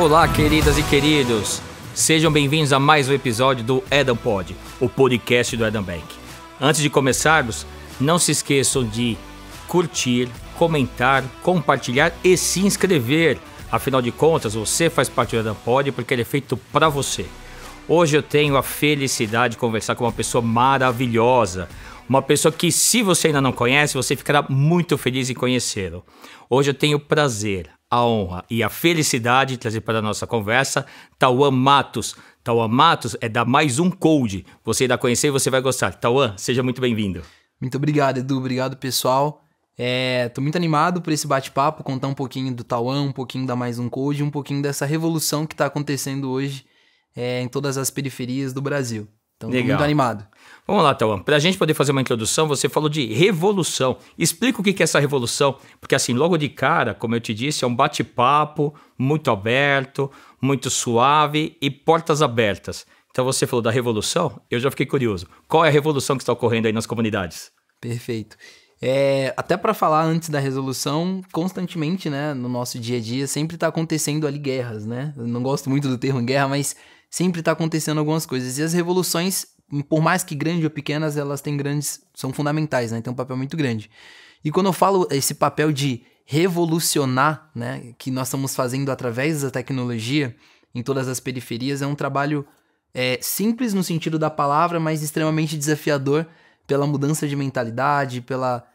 Olá, queridas e queridos. Sejam bem-vindos a mais um episódio do Edam Pod, o podcast do Edam Bank. Antes de começarmos, não se esqueçam de curtir, comentar, compartilhar e se inscrever. Afinal de contas, você faz parte do Edam Pod porque ele é feito para você. Hoje eu tenho a felicidade de conversar com uma pessoa maravilhosa. Uma pessoa que, se você ainda não conhece, você ficará muito feliz em conhecê-lo. Hoje eu tenho o prazer, a honra e a felicidade de trazer para a nossa conversa Tauan Matos. Tauan Matos é da Mais Um Code. Você irá conhecer e você vai gostar. Tauan, seja muito bem-vindo. Muito obrigado, Edu. Obrigado, pessoal. Tô muito animado por esse bate-papo, contar um pouquinho do Tauan, um pouquinho da Mais Um Code, um pouquinho dessa revolução que está acontecendo hoje em todas as periferias do Brasil. Então, tô muito animado. Vamos lá, Tauan. Para a gente poder fazer uma introdução, você falou de revolução. Explica o que é essa revolução, porque assim, logo de cara, como eu te disse, é um bate-papo muito aberto, muito suave e portas abertas. Então você falou da revolução, eu já fiquei curioso. Qual é a revolução que está ocorrendo aí nas comunidades? Perfeito. Até para falar antes da resolução, constantemente, né, no nosso dia a dia, sempre está acontecendo ali guerras, né? Eu não gosto muito do termo guerra, mas sempre está acontecendo algumas coisas. E as revoluções, por mais que grandes ou pequenas, elas são fundamentais, né? Tem um papel muito grande. E quando eu falo esse papel de revolucionar, né, que nós estamos fazendo através da tecnologia em todas as periferias, é um trabalho simples no sentido da palavra, mas extremamente desafiador pela mudança de mentalidade, pela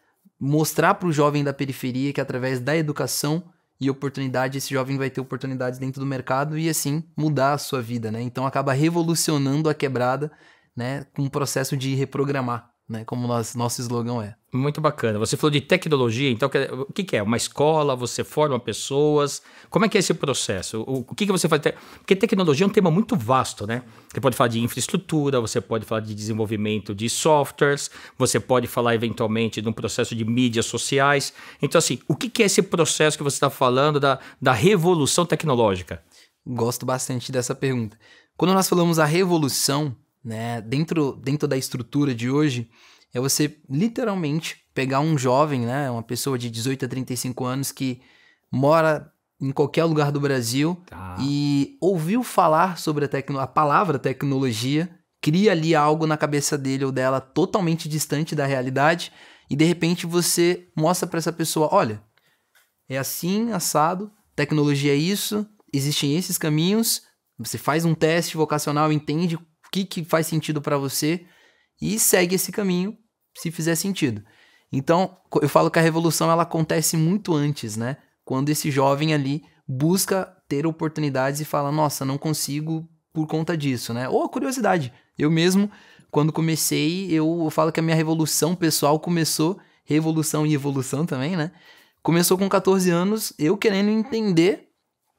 mostrar para o jovem da periferia que através da educação e oportunidade, esse jovem vai ter oportunidades dentro do mercado e assim mudar a sua vida, né? Então acaba revolucionando a quebrada, né, com um processo de reprogramar, né, como nosso slogan é. Muito bacana. Você falou de tecnologia, então o que é? Uma escola, você forma pessoas? Como é que é esse processo? O que você faz? Porque tecnologia é um tema muito vasto, né? Você pode falar de infraestrutura, você pode falar de desenvolvimento de softwares, você pode falar eventualmente de um processo de mídias sociais. Então assim, o que é esse processo que você está falando da revolução tecnológica? Gosto bastante dessa pergunta. Quando nós falamos a revolução, né, dentro da estrutura de hoje, é você literalmente pegar um jovem, né, uma pessoa de 18 a 35 anos que mora em qualquer lugar do Brasil e ouviu falar sobre a palavra tecnologia, cria ali algo na cabeça dele ou dela totalmente distante da realidade e de repente você mostra para essa pessoa, olha, é assim, assado, tecnologia é isso, existem esses caminhos, você faz um teste vocacional, entende o que faz sentido para você e segue esse caminho, se fizer sentido. Então, eu falo que a revolução ela acontece muito antes, né? Quando esse jovem ali busca ter oportunidades e fala, nossa, não consigo por conta disso, né? Ou a curiosidade. Eu mesmo, quando comecei, eu falo que a minha revolução pessoal começou, revolução e evolução também, né? Começou com 14 anos, eu querendo entender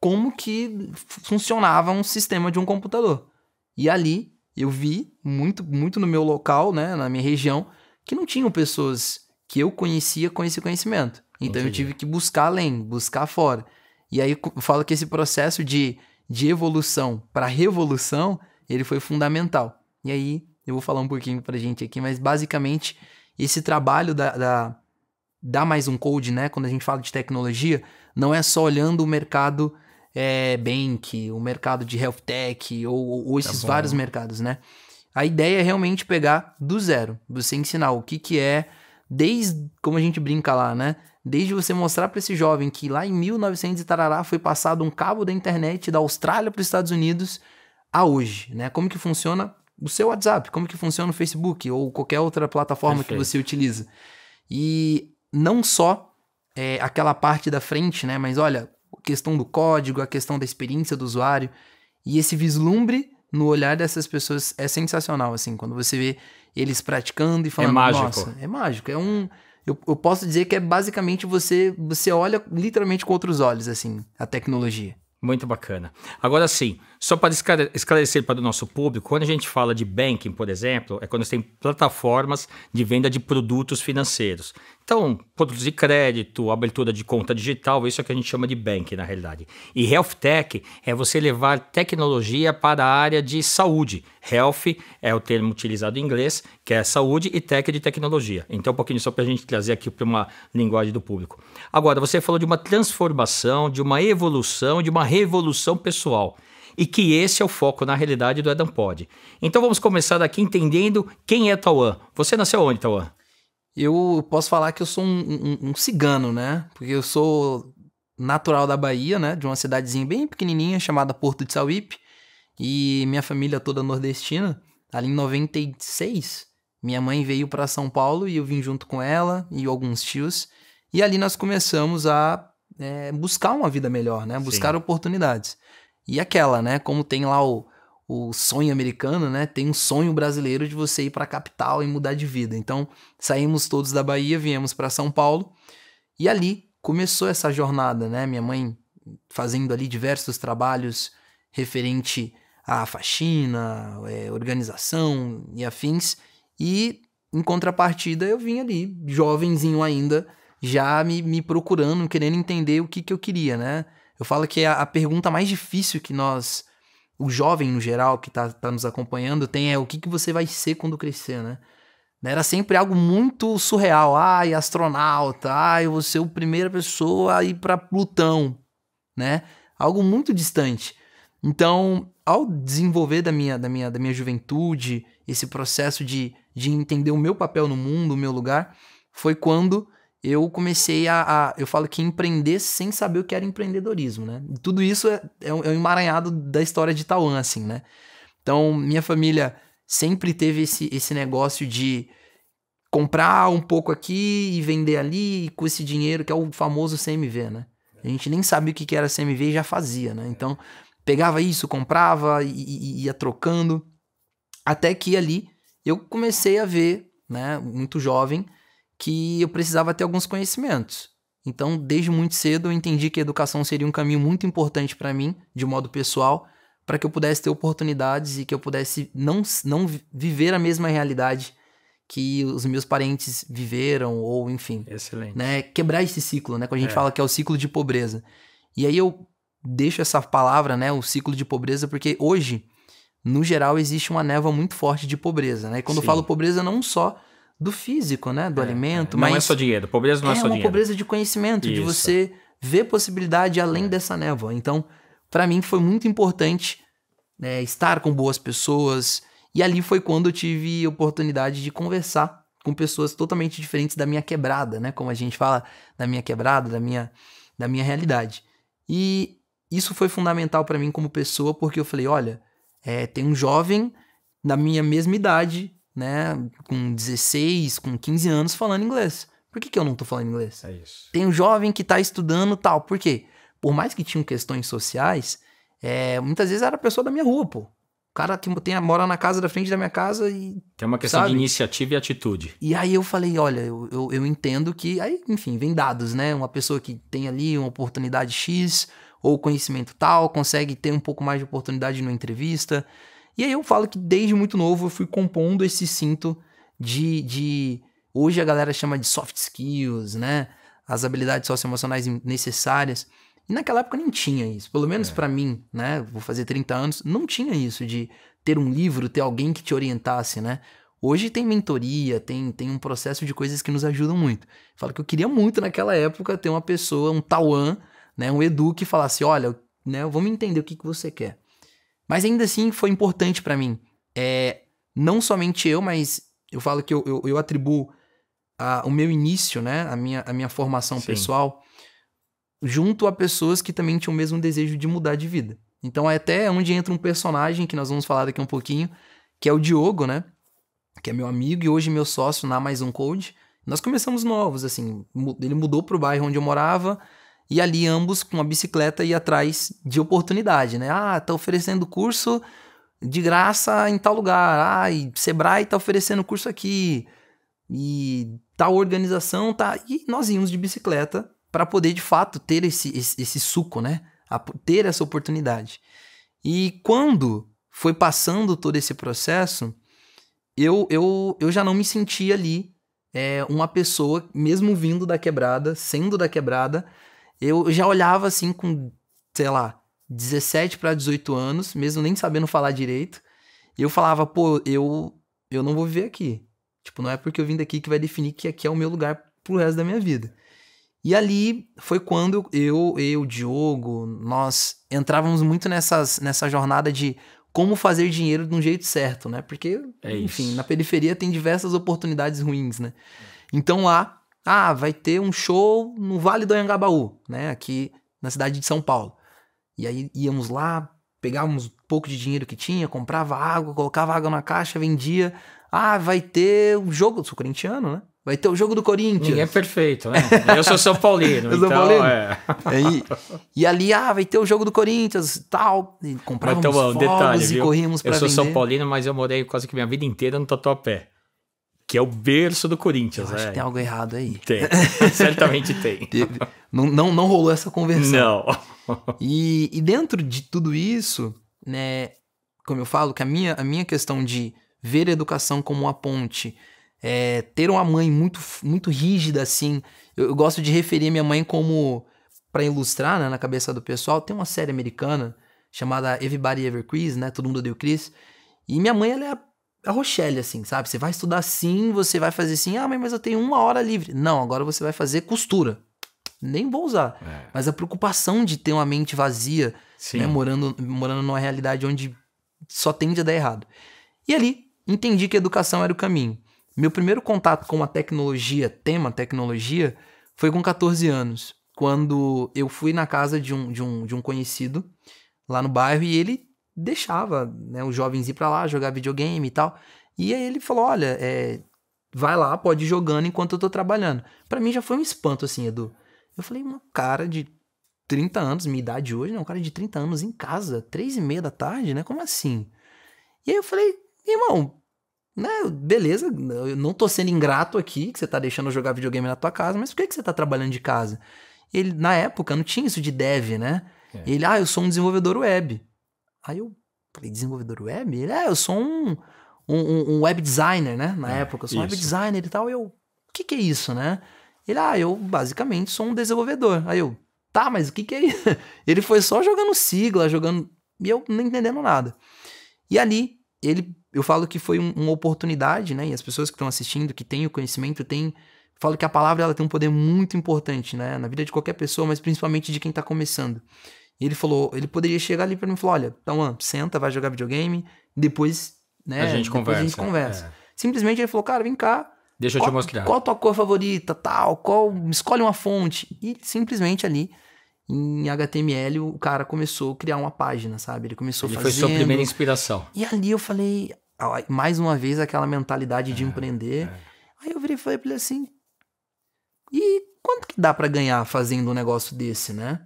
como que funcionava um sistema de um computador. E ali eu vi muito, muito no meu local, né, na minha região, que não tinham pessoas que eu conhecia com esse conhecimento. Então eu tive que buscar além, buscar fora. E aí eu falo que esse processo de evolução para revolução, ele foi fundamental. E aí eu vou falar um pouquinho pra gente aqui, mas basicamente esse trabalho da Mais Um Code, né, quando a gente fala de tecnologia, não é só olhando o mercado bank, o mercado de health tech ou esses vários mercados, né? A ideia é realmente pegar do zero, você ensinar o que é, desde, como a gente brinca lá, né? Desde você mostrar para esse jovem que lá em 1900 e tarará foi passado um cabo da internet da Austrália para os Estados Unidos a hoje, né? Como que funciona o seu WhatsApp, como que funciona o Facebook ou qualquer outra plataforma que você utiliza. E não só aquela parte da frente, né? Mas olha, a questão do código, a questão da experiência do usuário e esse vislumbre no olhar dessas pessoas é sensacional, assim, quando você vê eles praticando e falando, nossa, é mágico, eu posso dizer que é basicamente você olha literalmente com outros olhos, assim, a tecnologia. Muito bacana. Agora sim, só para esclarecer para o nosso público, quando a gente fala de banking, por exemplo, é quando você tem plataformas de venda de produtos financeiros. Então, produtos de crédito, abertura de conta digital, isso é o que a gente chama de bank, na realidade. E Health Tech é você levar tecnologia para a área de saúde. Health é o termo utilizado em inglês, que é saúde, e tech de tecnologia. Então, um pouquinho só para a gente trazer aqui para uma linguagem do público. Agora, você falou de uma transformação, de uma evolução, de uma revolução pessoal. E que esse é o foco, na realidade, do EdamPod. Então, vamos começar daqui entendendo quem é Tauan. Você nasceu onde, Tauan? Eu posso falar que eu sou um cigano, né? Porque eu sou natural da Bahia, né? De uma cidadezinha bem pequenininha chamada Porto de Sauípe. E minha família toda nordestina. Ali em 96, minha mãe veio para São Paulo e eu vim junto com ela e alguns tios. E ali nós começamos a buscar uma vida melhor, né? Buscar oportunidades. E aquela, né? Como tem lá o sonho americano, né? Tem um sonho brasileiro de você ir para a capital e mudar de vida. Então, saímos todos da Bahia, viemos para São Paulo e ali começou essa jornada, né? Minha mãe fazendo ali diversos trabalhos referente à faxina, organização e afins. E, em contrapartida, eu vim ali, jovenzinho ainda, já me procurando, querendo entender o que eu queria, né? Eu falo que a pergunta mais difícil que o jovem no geral que tá nos acompanhando tem o que você vai ser quando crescer, né? Era sempre algo muito surreal. Ai, astronauta, eu vou ser a primeira pessoa a ir para Plutão, né? Algo muito distante. Então, ao desenvolver da minha juventude, esse processo de entender o meu papel no mundo, o meu lugar, foi quando eu comecei eu falo que empreender sem saber o que era empreendedorismo, né? E tudo isso é um emaranhado da história de Tauan, assim, né? Então, minha família sempre teve esse negócio de comprar um pouco aqui e vender ali, e com esse dinheiro, que é o famoso CMV, né? A gente nem sabia o que era CMV e já fazia, né? Então, pegava isso, comprava e ia trocando, até que ali eu comecei a ver, né, muito jovem, que eu precisava ter alguns conhecimentos. Então, desde muito cedo, eu entendi que a educação seria um caminho muito importante para mim, de modo pessoal, para que eu pudesse ter oportunidades e que eu pudesse não viver a mesma realidade que os meus parentes viveram, ou enfim. Excelente. Né? Quebrar esse ciclo, né? Quando a gente fala que é o ciclo de pobreza. E aí eu deixo essa palavra, né, o ciclo de pobreza, porque hoje, no geral, existe uma névoa muito forte de pobreza, né? E quando eu falo pobreza, não só do físico, né? Do alimento. Não mas é só dinheiro. Pobreza não é só dinheiro. É uma pobreza de conhecimento, de você ver possibilidade além dessa névoa. Então, para mim, foi muito importante, né, estar com boas pessoas. E ali foi quando eu tive oportunidade de conversar com pessoas totalmente diferentes da minha quebrada, né? Como a gente fala, da minha quebrada, da minha realidade. E isso foi fundamental para mim como pessoa, porque eu falei, olha, tem um jovem da minha mesma idade, né, com 16, com 15 anos falando inglês. Por que eu não tô falando inglês? É isso. Tem um jovem que tá estudando tal. Por quê? Por mais que tinham questões sociais, muitas vezes era a pessoa da minha rua, pô. O cara que mora na casa da frente da minha casa e... Tem uma questão de iniciativa e atitude. E aí eu falei, olha, eu entendo que... Aí, enfim, vem dados, né? Uma pessoa que tem ali uma oportunidade X ou conhecimento tal, consegue ter um pouco mais de oportunidade numa entrevista. E aí eu falo que desde muito novo eu fui compondo esse cinto de hoje a galera chama de soft skills, né? As habilidades socioemocionais necessárias. E naquela época nem tinha isso. Pelo menos pra mim, né? Vou fazer 30 anos. Não tinha isso de ter um livro, ter alguém que te orientasse, né? Hoje tem mentoria, tem um processo de coisas que nos ajudam muito. Falo que eu queria muito naquela época ter uma pessoa, um Tauan, né? Um Edu que falasse, olha, né? Vamos entender o que você quer. Mas ainda assim foi importante pra mim. Não somente eu, mas eu falo que eu atribuo o meu início, né? A minha formação pessoal junto a pessoas que também tinham o mesmo desejo de mudar de vida. Então é até onde entra um personagem que nós vamos falar daqui um pouquinho, que é o Diogo, né? Que é meu amigo e hoje meu sócio na Mais Um Code. Nós começamos novos, assim. Ele mudou pro bairro onde eu morava e ali ambos com a bicicleta ia atrás de oportunidade, né? Tá oferecendo curso de graça em tal lugar. E Sebrae tá oferecendo curso aqui. E tal organização tá... E nós íamos de bicicleta para poder, de fato, ter esse suco, né? Ter essa oportunidade. E quando foi passando todo esse processo, eu já não me sentia ali uma pessoa, mesmo vindo da quebrada, sendo da quebrada, eu já olhava assim com, sei lá, 17 para 18 anos, mesmo nem sabendo falar direito, e eu falava, pô, eu não vou viver aqui. Tipo, não é porque eu vim daqui que vai definir que aqui é o meu lugar pro resto da minha vida. E ali foi quando o Diogo, nós entrávamos muito nessa jornada de como fazer dinheiro de um jeito certo, né? Porque, enfim, na periferia tem diversas oportunidades ruins, né? Então lá, vai ter um show no Vale do Anhangabaú, né? Aqui na cidade de São Paulo. E aí íamos lá, pegávamos um pouco de dinheiro que tinha, comprava água, colocava água na caixa, vendia. Vai ter o jogo, eu sou corintiano, né? Vai ter o jogo do Corinthians. Ninguém é perfeito, né? Eu sou São Paulino. Eu sou Paulino. E ali, vai ter o jogo do Corinthians e tal. E comprávamos fogos detalhe, e corríamos pra vender. Eu sou São Paulino, mas eu morei quase que minha vida inteira no Tatuapé, que é o berço do Corinthians. Eu acho que tem algo errado aí. Tem, certamente tem. Não rolou essa conversão. Não. E dentro de tudo isso, né, como eu falo, que a minha questão de ver a educação como uma ponte, ter uma mãe muito, muito rígida, assim. Eu gosto de referir a minha mãe como, para ilustrar, né, na cabeça do pessoal, tem uma série americana chamada Everybody Ever Chris, né? Todo mundo odeia o Chris. E minha mãe, ela é a Rochelle, assim, sabe? Você vai estudar assim, você vai fazer assim, mãe, mas eu tenho 1 hora livre. Não, agora você vai fazer costura. Nem vou usar. Mas a preocupação de ter uma mente vazia, né, morando numa realidade onde só tende a dar errado. E ali, entendi que a educação era o caminho. Meu primeiro contato com a tecnologia, tecnologia, foi com 14 anos, quando eu fui na casa de um conhecido lá no bairro e ele deixava, né, os jovens ir pra lá jogar videogame e tal. E aí ele falou, olha, vai lá, pode ir jogando enquanto eu tô trabalhando. Pra mim já foi um espanto, assim, Edu. Eu falei, um cara de 30 anos, minha idade hoje, né, um cara de 30 anos em casa, 3:30 da tarde, né, como assim? E aí eu falei, irmão, né, beleza, eu não tô sendo ingrato aqui, que você tá deixando eu jogar videogame na tua casa, mas por que você tá trabalhando de casa? Ele, na época, não tinha isso de dev, né? Ele, eu sou um desenvolvedor web. Aí eu falei, desenvolvedor web? Ele, eu sou um web designer, né? Na época, eu sou um web designer e tal. Eu, o que é isso, né? Ele, eu basicamente sou um desenvolvedor. Aí eu, tá, mas o que é isso? Ele foi só jogando sigla, e eu não entendendo nada. E ali, eu falo que foi uma oportunidade, né? E as pessoas que estão assistindo, que têm o conhecimento, falo que a palavra ela tem um poder muito importante, né? Na vida de qualquer pessoa, mas principalmente de quem tá começando. E ele falou, ele poderia chegar ali pra mim e falar, olha, então, senta, vai jogar videogame, depois, né? A gente conversa. Simplesmente ele falou, cara, vem cá. Deixa eu te mostrar. Qual a tua cor favorita, tal, escolhe uma fonte. E simplesmente ali, em HTML, o cara começou a criar uma página, sabe? Ele começou fazendo... Foi sua primeira inspiração. E ali eu falei, mais uma vez, aquela mentalidade de empreender. Aí eu virei e falei pra ele assim, e quanto que dá pra ganhar fazendo um negócio desse, né?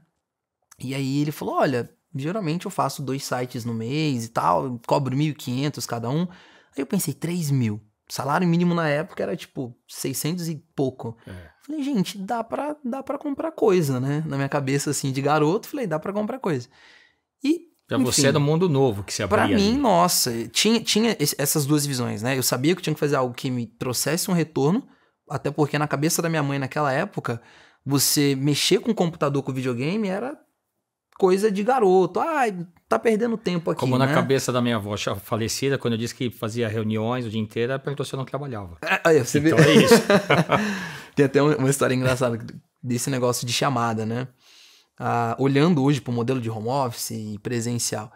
E aí ele falou, olha, geralmente eu faço 2 sites no mês e tal, cobro 1.500 cada um. Aí eu pensei, 3.000. Salário mínimo na época era tipo 600 e pouco. Falei, gente, dá pra comprar coisa, né? Na minha cabeça, assim, de garoto, falei, dá pra comprar coisa. E, pra você era um mundo novo que se abria. Pra mim, nossa, tinha essas duas visões, né? Eu sabia que eu tinha que fazer algo que me trouxesse um retorno, até porque na cabeça da minha mãe naquela época, você mexer com o computador, com o videogame, era coisa de garoto. Tá perdendo tempo aqui, como né? Na cabeça da minha avó falecida, quando eu disse que fazia reuniões o dia inteiro, ela perguntou se eu não trabalhava. Você então vê? É isso. Tem até uma história engraçada desse negócio de chamada, né? Olhando hoje pro modelo de home office e presencial.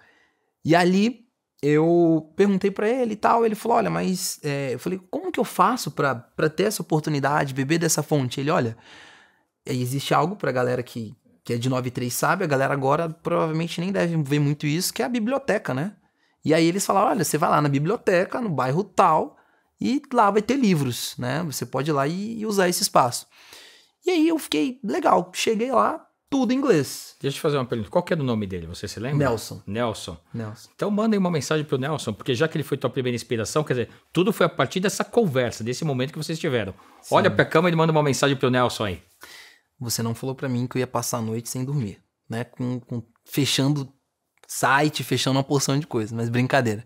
E ali eu perguntei pra ele e tal, ele falou, olha, mas... eu falei, como que eu faço pra ter essa oportunidade, beber dessa fonte? Ele, olha, existe algo pra galera que é de 93 sabe, a galera agora provavelmente nem deve ver muito isso, que é a biblioteca, né? E aí eles falaram, olha, você vai lá na biblioteca, no bairro tal, e lá vai ter livros, né? Você pode ir lá e usar esse espaço. E aí eu fiquei, legal, cheguei lá, tudo em inglês. Deixa eu te fazer uma pergunta, qual que era o nome dele, você se lembra? Nelson. Então manda aí uma mensagem pro Nelson, porque já que ele foi tua primeira inspiração, quer dizer, tudo foi a partir dessa conversa, desse momento que vocês tiveram. Sim. Olha pra câmera e manda uma mensagem pro Nelson aí. Você não falou pra mim que eu ia passar a noite sem dormir, né? Fechando site, fechando uma porção de coisas, mas brincadeira.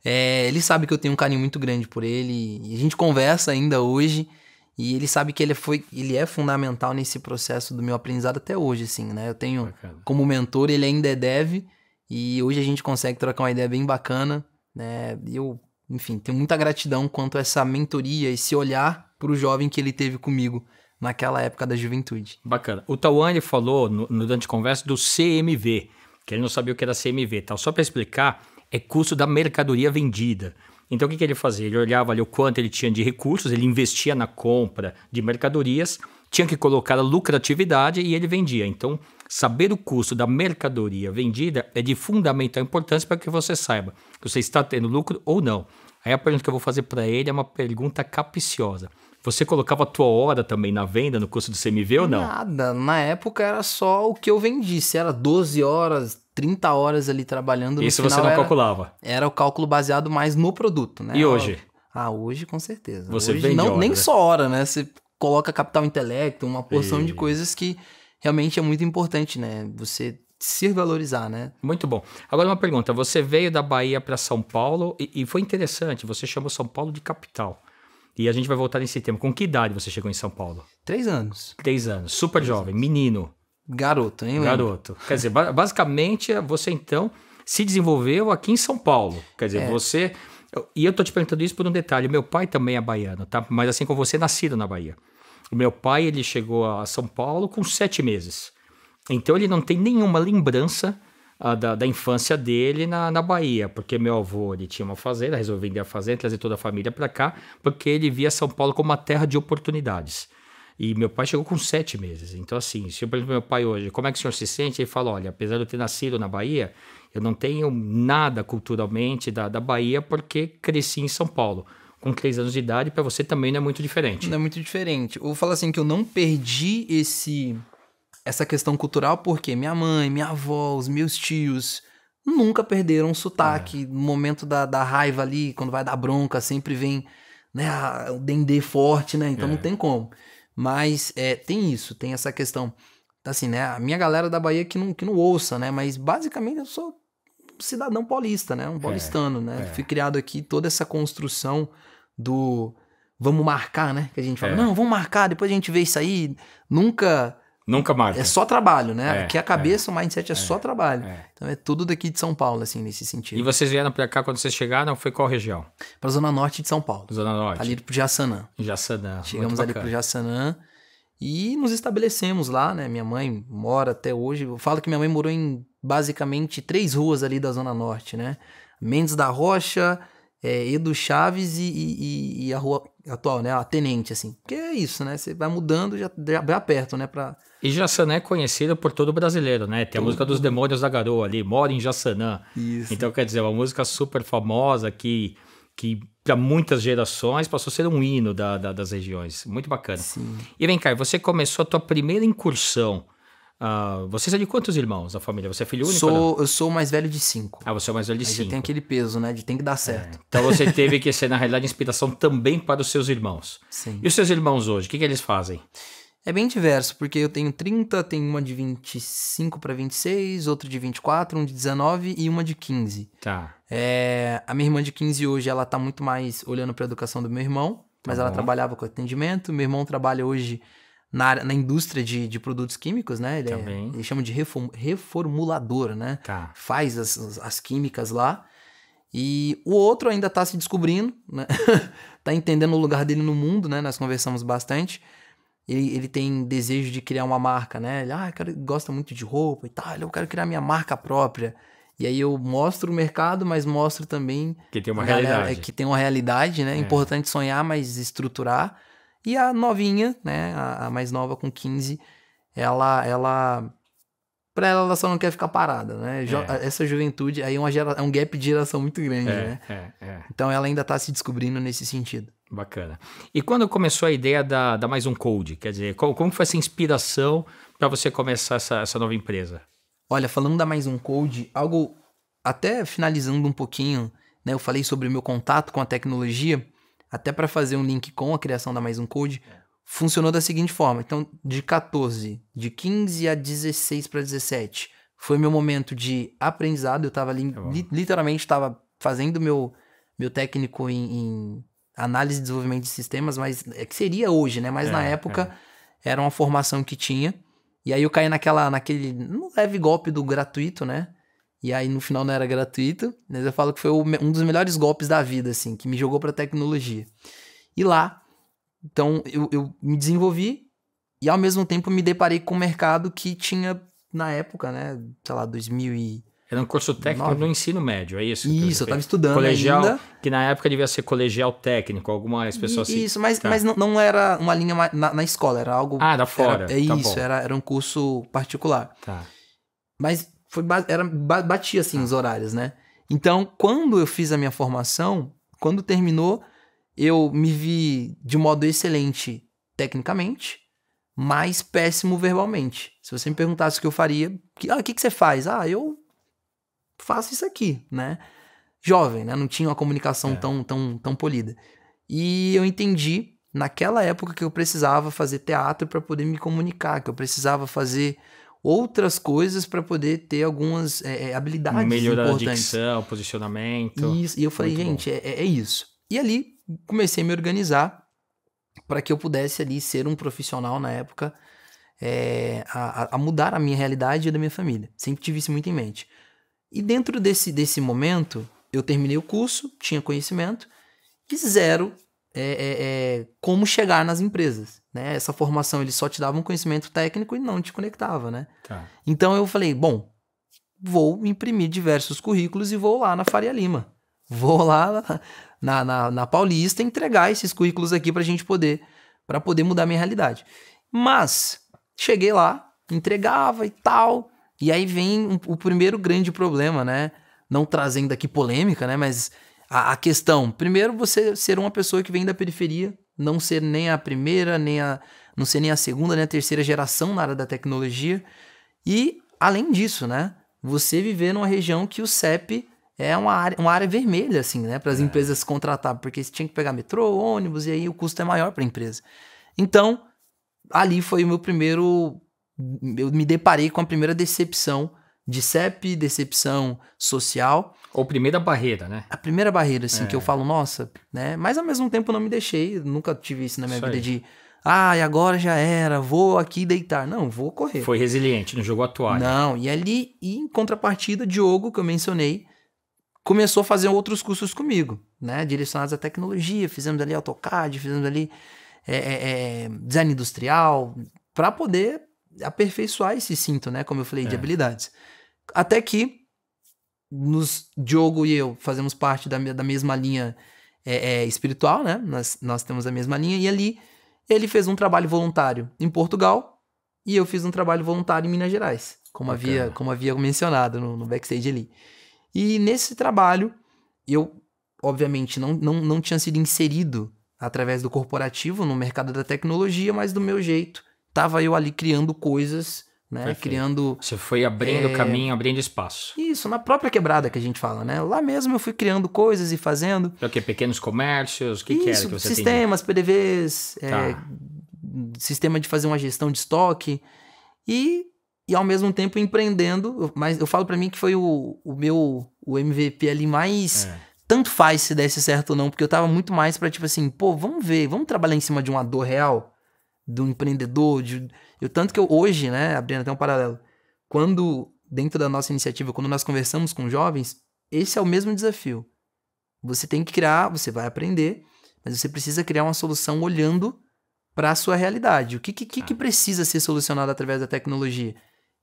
Ele sabe que eu tenho um carinho muito grande por ele, e a gente conversa ainda hoje, E ele sabe que ele é fundamental nesse processo do meu aprendizado até hoje, assim, né? Eu tenho como mentor, ele ainda é dev, e hoje a gente consegue trocar uma ideia bem bacana, né? E eu, enfim, tenho muita gratidão quanto a essa mentoria, esse olhar para o jovem que ele teve comigo naquela época da juventude. Bacana. O Tauan, ele falou durante a conversa do CMV, que ele não sabia o que era CMV, tal. Só para explicar, é custo da mercadoria vendida. Então, o que ele fazia? Ele olhava ali o quanto ele tinha de recursos, ele investia na compra de mercadorias, tinha que colocar a lucratividade e ele vendia. Então, saber o custo da mercadoria vendida é de fundamental importância para que você saiba se você está tendo lucro ou não. Aí a pergunta que eu vou fazer para ele é uma pergunta capciosa. Você colocava a tua hora também na venda, no custo do CMV ou não? Nada. Na época era só o que eu vendi. Se era 12 horas, 30 horas ali trabalhando, isso você não calculava? Era o cálculo baseado mais no produto, né? E hoje? Hoje com certeza. Você hoje, vende não, hora, nem né? só hora, né? Você coloca capital intelecto, uma porção de coisas que realmente é muito importante, né? Você se valorizar, né? Muito bom. Agora uma pergunta. Você veio da Bahia para São Paulo e foi interessante. Você chamou São Paulo de capital. E a gente vai voltar nesse tema. Com que idade você chegou em São Paulo? 3 anos. 3 anos. Super jovem. Menino. Garoto, hein? Garoto. Quer dizer, basicamente você então se desenvolveu aqui em São Paulo. Quer dizer, você... E eu tô te perguntando isso por um detalhe. Meu pai também é baiano, tá? Mas assim como você, nascido na Bahia. O meu pai, ele chegou a São Paulo com 7 meses. Então ele não tem nenhuma lembrança da infância dele na Bahia, porque meu avô, ele tinha uma fazenda, resolveu vender a fazenda, trazer toda a família para cá, porque ele via São Paulo como uma terra de oportunidades. E meu pai chegou com 7 meses. Então assim, se eu pergunto pro meu pai hoje, como é que o senhor se sente? Ele fala, olha, apesar de eu ter nascido na Bahia, eu não tenho nada culturalmente da Bahia, porque cresci em São Paulo. Com 3 anos de idade, para você também não é muito diferente. Não é muito diferente. Eu vou falar assim, que eu não perdi essa questão cultural, porque minha mãe, minha avó, os meus tios nunca perderam o sotaque. No momento da raiva ali, quando vai dar bronca, sempre vem, né, o dendê forte, né? Então não tem como. Mas tem isso, tem essa questão. Assim, né? A minha galera da Bahia que não ouça, né? Mas basicamente eu sou cidadão paulista, né? Um paulistano, né? Fui criado aqui, toda essa construção do vamos marcar, né? Que a gente fala, não, vamos marcar, depois a gente vê isso aí. Nunca marca. É só trabalho, né? Aqui a cabeça, o mindset é só trabalho. Então é tudo daqui de São Paulo, assim, nesse sentido. E vocês vieram pra cá, quando vocês chegaram, foi qual região? Pra Zona Norte de São Paulo. Zona Norte. Ali pro Jaçanã. Jaçanã. Chegamos ali pro Jaçanã e nos estabelecemos lá, né? Minha mãe mora até hoje. Eu falo que minha mãe morou em, basicamente, 3 ruas ali da Zona Norte, né? Mendes da Rocha, Edu Chaves e a rua atual, né? A Tenente, assim. Porque é isso, né? Você vai mudando, já perto, né? E Jaçanã é conhecida por todo brasileiro, né? Tem a música dos Demônios da Garoa ali, Mora em Jaçanã. Isso. Então, quer dizer, é uma música super famosa que para muitas gerações passou a ser um hino das regiões. Muito bacana. Sim. E vem cá, você começou a tua primeira incursão. Você é de quantos irmãos da família? Você é filho único? Eu sou o mais velho de 5. Você é o mais velho de 5. Já tem aquele peso, né? De tem que dar certo. Então você teve que ser, na realidade, inspiração também para os seus irmãos. Sim. E os seus irmãos hoje, o que eles fazem? É bem diverso, porque eu tenho 30, tenho uma de 25 para 26, outra de 24, um de 19 e uma de 15. Tá. A minha irmã de 15 hoje, ela tá muito mais olhando para a educação do meu irmão, mas ela trabalhava com atendimento. Meu irmão trabalha hoje na indústria de produtos químicos, né? Ele chama de reformulador, né? Tá. Faz as químicas lá. E o outro ainda tá se descobrindo, né? Tá entendendo o lugar dele no mundo, né? Nós conversamos bastante. Ele tem desejo de criar uma marca, né? Ele gosta muito de roupa e tal. Eu quero criar minha marca própria. E aí eu mostro o mercado, mas mostro também... Que tem uma realidade. Que tem uma realidade, né? É importante sonhar, mas estruturar. E a novinha, né? A mais nova com 15, ela... Pra ela só não quer ficar parada, né? Essa juventude aí é um gap de geração muito grande, né? Então ela ainda tá se descobrindo nesse sentido. Bacana. E quando começou a ideia da Mais Um Code? Quer dizer, como foi essa inspiração para você começar essa nova empresa? Olha, falando da Mais Um Code, algo até finalizando um pouquinho, né? Eu falei sobre o meu contato com a tecnologia, até para fazer um link com a criação da Mais Um Code, funcionou da seguinte forma. Então, de 15 a 16 para 17, foi meu momento de aprendizado. Eu estava ali, literalmente estava fazendo meu técnico em análise e desenvolvimento de sistemas, mas é que seria hoje, né? Mas na época era uma formação que tinha. E aí eu caí naquele não leve golpe do gratuito, né? E aí no final não era gratuito, mas eu falo que foi um dos melhores golpes da vida, assim, que me jogou pra tecnologia. E lá, então eu me desenvolvi e ao mesmo tempo me deparei com um mercado que tinha, na época, né? Sei lá, 2000 e... Era um curso técnico no ensino médio, é isso? Isso, eu estava estudando colegial, ainda. Que na época devia ser colegial técnico, algumas pessoas assim. Isso, mas não era uma linha na escola, era algo... Da fora. Era um curso particular. Tá. Mas batia assim os horários, né? Então, quando eu fiz a minha formação, quando terminou, eu me vi de modo excelente tecnicamente, mas péssimo verbalmente. Se você me perguntasse o que eu faria, o que você faz? Eu faço isso aqui, né? Jovem, né? Não tinha uma comunicação tão polida. E eu entendi, naquela época, que eu precisava fazer teatro para poder me comunicar, que eu precisava fazer outras coisas para poder ter algumas habilidades melhorar importantes. A dicção, posicionamento. Isso, e eu falei, gente, é isso. E ali, comecei a me organizar para que eu pudesse ali ser um profissional na época, a mudar a minha realidade e a da minha família. Sempre tive isso muito em mente. E dentro desse momento, eu terminei o curso, tinha conhecimento, e zero como chegar nas empresas, né? Essa formação, eles só te davam conhecimento técnico e não te conectava, né? Tá. Então eu falei, bom, vou imprimir diversos currículos e vou lá na Faria Lima. Vou lá na Paulista entregar esses currículos aqui para poder mudar a minha realidade. Mas cheguei lá, entregava e tal, e aí vem o primeiro grande problema, né? Não trazendo aqui polêmica, né? Mas a questão, primeiro, você ser uma pessoa que vem da periferia, não ser nem a primeira, não ser nem a segunda, nem a terceira geração na área da tecnologia. E, além disso, né? Você viver numa região que o CEP é uma área vermelha, assim, né? Para as empresas contratar, porque você tinha que pegar metrô, ônibus, e aí o custo é maior para a empresa. Então, ali foi o meu primeiro... Eu me deparei com a primeira decepção de CEP, decepção social. Ou primeira barreira, né? A primeira barreira, assim, que eu falo, nossa, né? Mas ao mesmo tempo não me deixei, nunca tive isso na minha vida de... e agora já era, vou aqui deitar. Não, vou correr. Foi resiliente, não jogou a toalha. Não, e ali, em contrapartida, Diogo, que eu mencionei, começou a fazer outros cursos comigo, né? Direcionados à tecnologia, fizemos ali AutoCAD, fizemos ali design industrial, para poder aperfeiçoar esse cinto, né? Como eu falei, de habilidades. Até que Diogo e eu fazemos parte da mesma linha espiritual, né? Nós temos a mesma linha, e ali ele fez um trabalho voluntário em Portugal e eu fiz um trabalho voluntário em Minas Gerais, como havia mencionado no backstage ali. E nesse trabalho, eu, obviamente, não tinha sido inserido através do corporativo no mercado da tecnologia, mas do meu jeito. Tava eu ali criando coisas, né? Perfeito. Criando... Você foi abrindo caminho, abrindo espaço. Isso, na própria quebrada que a gente fala, né? Lá mesmo eu fui criando coisas e fazendo... É o quê? Pequenos comércios? O que era que você sistemas, PDVs, sistema de fazer uma gestão de estoque e ao mesmo tempo empreendendo. Mas eu falo pra mim que foi o MVP ali mais... Tanto faz se desse certo ou não, porque eu tava muito mais pra tipo assim, vamos trabalhar em cima de uma dor real, do empreendedor, tanto que hoje, né, abrindo até um paralelo, dentro da nossa iniciativa, quando nós conversamos com jovens, esse é o mesmo desafio. Você tem que criar, você vai aprender, mas você precisa criar uma solução olhando para a sua realidade. O que precisa ser solucionado através da tecnologia?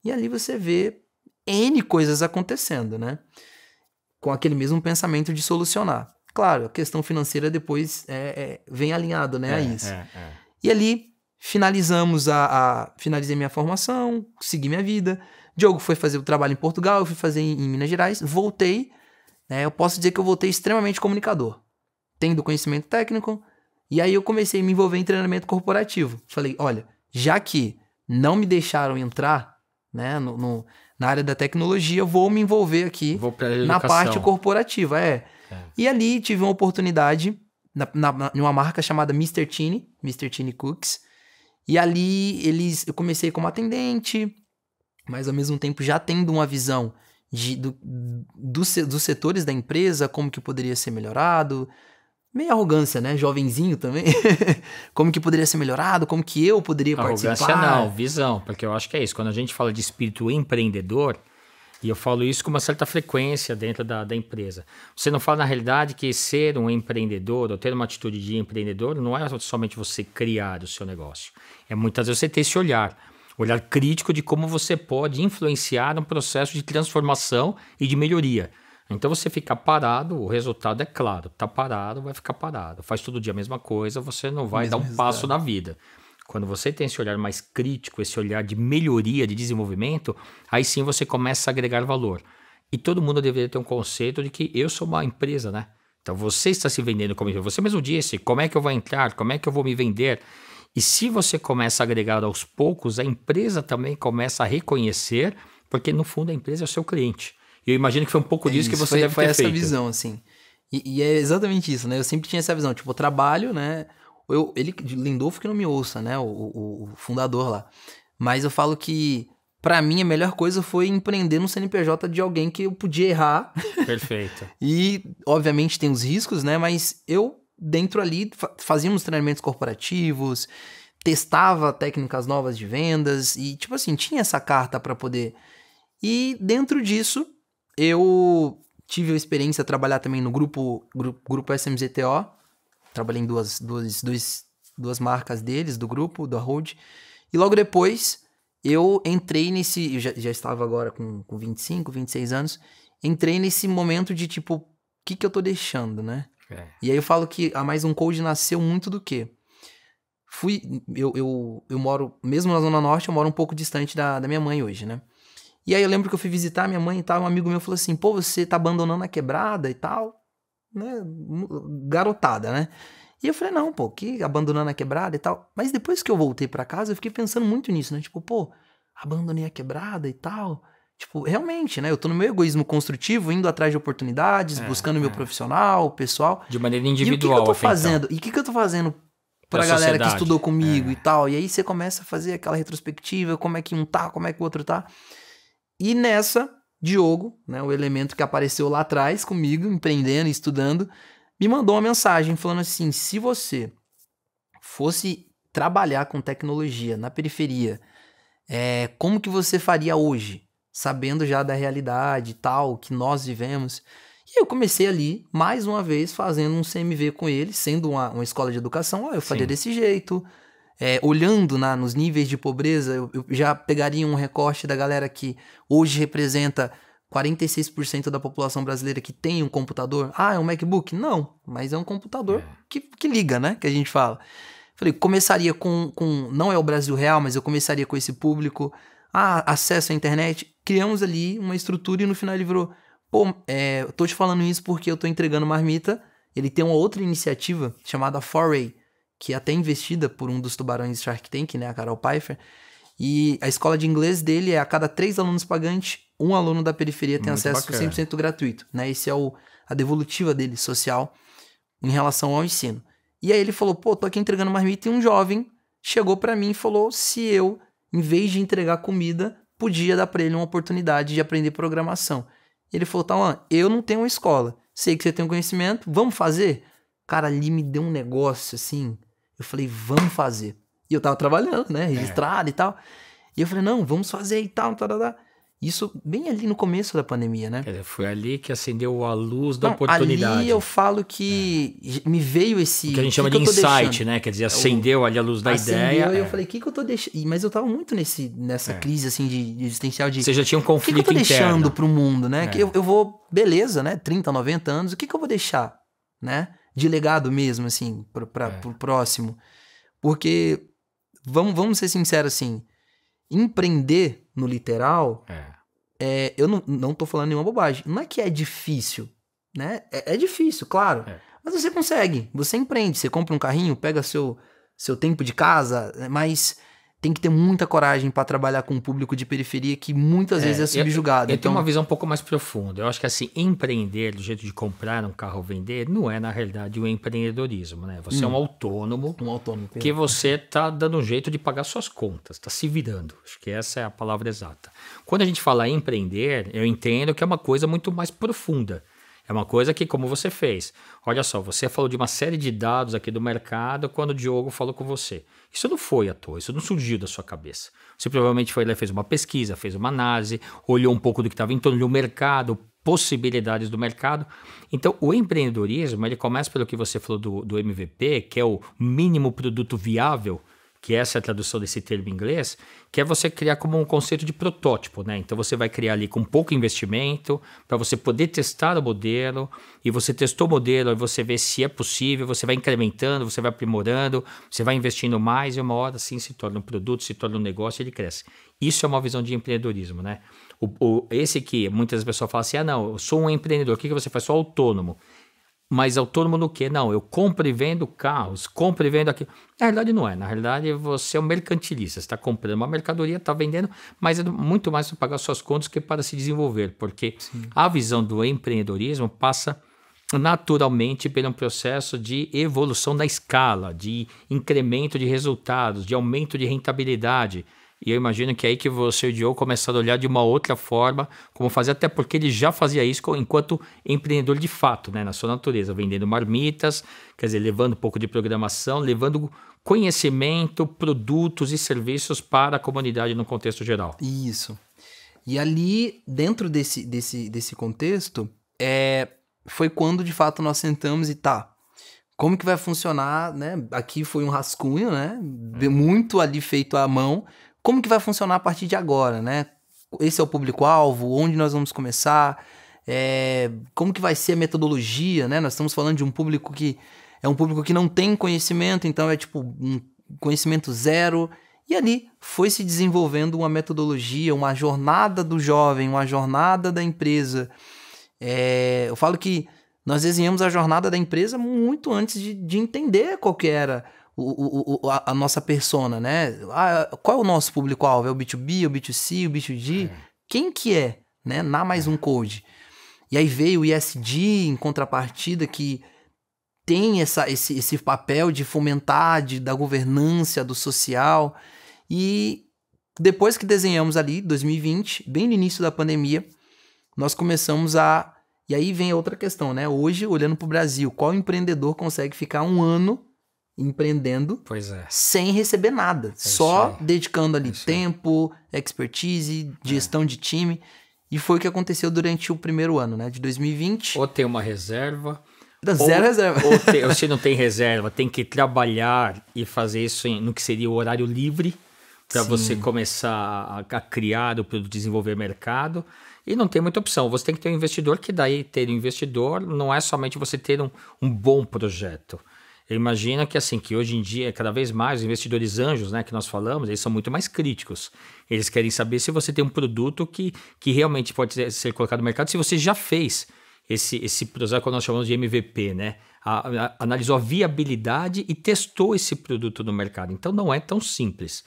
E ali você vê N coisas acontecendo, né? Com aquele mesmo pensamento de solucionar. Claro, a questão financeira depois vem alinhado, né, a isso. E ali finalizei minha formação, segui minha vida. Diogo foi fazer o trabalho em Portugal, eu fui fazer em Minas Gerais, voltei, né, eu posso dizer que eu voltei extremamente comunicador, tendo conhecimento técnico, e aí eu comecei a me envolver em treinamento corporativo. Falei, olha, já que não me deixaram entrar, né, na área da tecnologia, eu vou me envolver aqui na parte corporativa. E ali tive uma oportunidade numa marca chamada Mr. Tini Cookies. E ali eu comecei como atendente, mas ao mesmo tempo já tendo uma visão dos setores da empresa, como que poderia ser melhorado. meio arrogância, né? Jovenzinho também. Como que poderia ser melhorado, como que eu poderia participar. Arrogância não, visão, porque eu acho que é isso. Quando a gente fala de espírito empreendedor, e eu falo isso com uma certa frequência dentro da empresa. Você não fala na realidade que ser um empreendedor ou ter uma atitude de empreendedor não é somente você criar o seu negócio. É muitas vezes você ter esse olhar crítico de como você pode influenciar um processo de transformação e de melhoria. Então você ficar parado, o resultado é claro. Tá parado, vai ficar parado. Faz todo dia a mesma coisa, você não vai dar um passo na vida. Quando você tem esse olhar mais crítico, esse olhar de melhoria, de desenvolvimento, aí sim você começa a agregar valor. E todo mundo deveria ter um conceito de que eu sou uma empresa, né? Então você está se vendendo como empresa. Você mesmo disse, como é que eu vou entrar? Como é que eu vou me vender? E se você começa a agregar aos poucos, a empresa também começa a reconhecer, porque no fundo a empresa é o seu cliente. E eu imagino que foi um pouco disso que você deve ter feito. Foi essa visão, assim. E é exatamente isso, né? Eu sempre tinha essa visão. Tipo, eu trabalho, né? Lindolfo que não me ouça, né? O fundador lá. Mas eu falo que, pra mim, a melhor coisa foi empreender no CNPJ de alguém que eu podia errar. Perfeito. E, obviamente, tem os riscos, né? Mas eu, dentro ali, fazíamos treinamentos corporativos, testava técnicas novas de vendas e, tipo assim, tinha essa carta pra poder... E, dentro disso, eu tive a experiência de trabalhar também no grupo SMZTO. Trabalhei em duas marcas deles, do grupo, da Hold. E logo depois, eu entrei nesse... Eu já estava agora com 25, 26 anos. Entrei nesse momento de, tipo, o que eu tô deixando, né? E aí eu falo que a Mais Um Code nasceu muito do quê? Eu moro... Mesmo na Zona Norte, eu moro um pouco distante da minha mãe hoje, né? E aí eu lembro que eu fui visitar minha mãe e tal. Um amigo meu falou assim, pô, você tá abandonando a quebrada e tal... né, garotada, né? E eu falei, não, pô, que abandonando a quebrada e tal. Mas depois que eu voltei pra casa, eu fiquei pensando muito nisso, né? Tipo, pô, abandonei a quebrada e tal. Tipo, realmente, né? Eu tô no meu egoísmo construtivo, indo atrás de oportunidades, buscando meu profissional, pessoal. De maneira individual. E o que eu tô fazendo? E o que eu tô fazendo pra galera que estudou comigo e tal? E aí você começa a fazer aquela retrospectiva, como é que um tá, como é que o outro tá. E nessa... Diogo, né, o elemento que apareceu lá atrás comigo, empreendendo e estudando, me mandou uma mensagem falando assim, se você fosse trabalhar com tecnologia na periferia, como que você faria hoje? Sabendo já da realidade e tal, que nós vivemos. E eu comecei ali, mais uma vez, fazendo um CMV com ele, sendo uma escola de educação, eu faria desse jeito... olhando nos níveis de pobreza, eu já pegaria um recorte da galera que hoje representa 46% da população brasileira que tem um computador. Ah, é um MacBook? Não, mas é um computador que liga, né? Que a gente fala. Falei, começaria com... Não é o Brasil real, mas eu começaria com esse público. Acesso à internet. Criamos ali uma estrutura e no final ele virou... Pô, eu tô te falando isso porque eu tô entregando marmita. Ele tem uma outra iniciativa chamada Foray, que é até investida por um dos tubarões Shark Tank, né, a Carol Pfeiffer, e a escola de inglês dele é a cada 3 alunos pagantes, um aluno da periferia tem acesso bacana. 100% gratuito, né, esse é a devolutiva dele, social, em relação ao ensino. E aí ele falou, pô, tô aqui entregando marmita, e um jovem chegou pra mim e falou se eu, em vez de entregar comida, podia dar pra ele uma oportunidade de aprender programação. Ele falou, Tauan, eu não tenho uma escola, sei que você tem um conhecimento, vamos fazer? Cara, ali me deu um negócio assim... Eu falei, vamos fazer. E eu tava trabalhando, né? Registrado e tal. E eu falei, não, vamos fazer e tal. Isso bem ali no começo da pandemia, né? Foi ali que acendeu a luz da oportunidade. Ali eu falo que me veio esse... O que a gente chama de insight, né? Quer dizer, acendeu ali a luz da ideia. E eu falei, o que eu tô deixando... Mas eu tava muito nessa crise, assim, de existencial de... Você já tinha um conflito interno. O que eu tô deixando pro mundo, né? Que eu vou... Beleza, né? 30, 90 anos. O que eu vou deixar, né? De legado mesmo, assim, pro próximo. Porque, vamos ser sinceros, assim, empreender no literal, eu não tô falando nenhuma bobagem. Não é que é difícil, né? É difícil, claro. Mas você consegue, você empreende, você compra um carrinho, pega seu tempo de casa, mas... Tem que ter muita coragem para trabalhar com um público de periferia que muitas vezes é subjugado. Eu tenho uma visão um pouco mais profunda. Eu acho que assim, empreender do jeito de comprar um carro ou vender não é, na realidade, o empreendedorismo, né? Você é um autônomo. Que você tá dando um jeito de pagar suas contas, tá se virando. Acho que essa é a palavra exata. Quando a gente fala em empreender, eu entendo que é uma coisa muito mais profunda. É uma coisa que, como você fez, olha só, você falou de uma série de dados aqui do mercado quando o Diogo falou com você. Isso não foi à toa, isso não surgiu da sua cabeça. Você provavelmente foi lá e fez uma pesquisa, fez uma análise, olhou um pouco do que estava em torno do mercado, possibilidades do mercado. Então, o empreendedorismo, ele começa pelo que você falou do MVP, que é o mínimo produto viável, que essa é a tradução desse termo em inglês, que é você criar como um conceito de protótipo, né? Então você vai criar ali com pouco investimento, para você poder testar o modelo, e você testou o modelo, aí você vê se é possível, você vai incrementando, você vai aprimorando, você vai investindo mais, e uma hora assim se torna um produto, se torna um negócio, ele cresce. Isso é uma visão de empreendedorismo, né? Esse que muitas pessoas falam assim, não, eu sou um empreendedor, o que você faz? Sou autônomo. Mas autônomo no quê? Não, eu compro e vendo carros, compro e vendo aquilo. Na realidade não é, na realidade você é um mercantilista, você está comprando uma mercadoria, está vendendo, mas é muito mais para pagar suas contas que para se desenvolver, porque a visão do empreendedorismo passa naturalmente por um processo de evolução da escala, de incremento de resultados, de aumento de rentabilidade. E eu imagino que é aí que você e o Diogo começaram a olhar de uma outra forma, como fazer, até porque ele já fazia isso enquanto empreendedor de fato, né, na sua natureza, vendendo marmitas, quer dizer, levando um pouco de programação, levando conhecimento, produtos e serviços para a comunidade no contexto geral. Isso. E ali, dentro desse contexto, foi quando de fato nós sentamos e como que vai funcionar, né? Aqui foi um rascunho, né? Muito ali feito à mão. Como que vai funcionar a partir de agora, né? Esse é o público-alvo, onde nós vamos começar, como que vai ser a metodologia, né? Nós estamos falando de um público que é um público que não tem conhecimento, então é tipo um conhecimento zero. E ali foi se desenvolvendo uma metodologia, uma jornada do jovem, uma jornada da empresa. Eu falo que nós desenhamos a jornada da empresa muito antes de entender qual que era a nossa persona, né? Qual é o nosso público-alvo? É o B2B, o B2C, o B2G? Quem que é, né? Na mais um code. E aí veio o ESG em contrapartida, que tem esse papel de fomentar, da governança, do social. E depois que desenhamos ali, 2020, bem no início da pandemia, nós começamos E aí vem a outra questão, né? Hoje, olhando para o Brasil, qual empreendedor consegue ficar um ano empreendendo sem receber nada? Só dedicando ali tempo, expertise, gestão de time. E foi o que aconteceu durante o primeiro ano, né? De 2020. Ou tem uma reserva... Zero reserva. Ou se não tem reserva, tem que trabalhar e fazer isso no que seria o horário livre para você começar a criar o produto, desenvolver mercado. E não tem muita opção. Você tem que ter um investidor, que daí ter um investidor não é somente você ter um bom projeto. Eu imagino que assim, que hoje em dia, cada vez mais, os investidores anjos, né, que nós falamos, eles são muito mais críticos. Eles querem saber se você tem um produto que realmente pode ser colocado no mercado, se você já fez esse processo que nós chamamos de MVP, né? Analisou a viabilidade e testou esse produto no mercado. Então não é tão simples.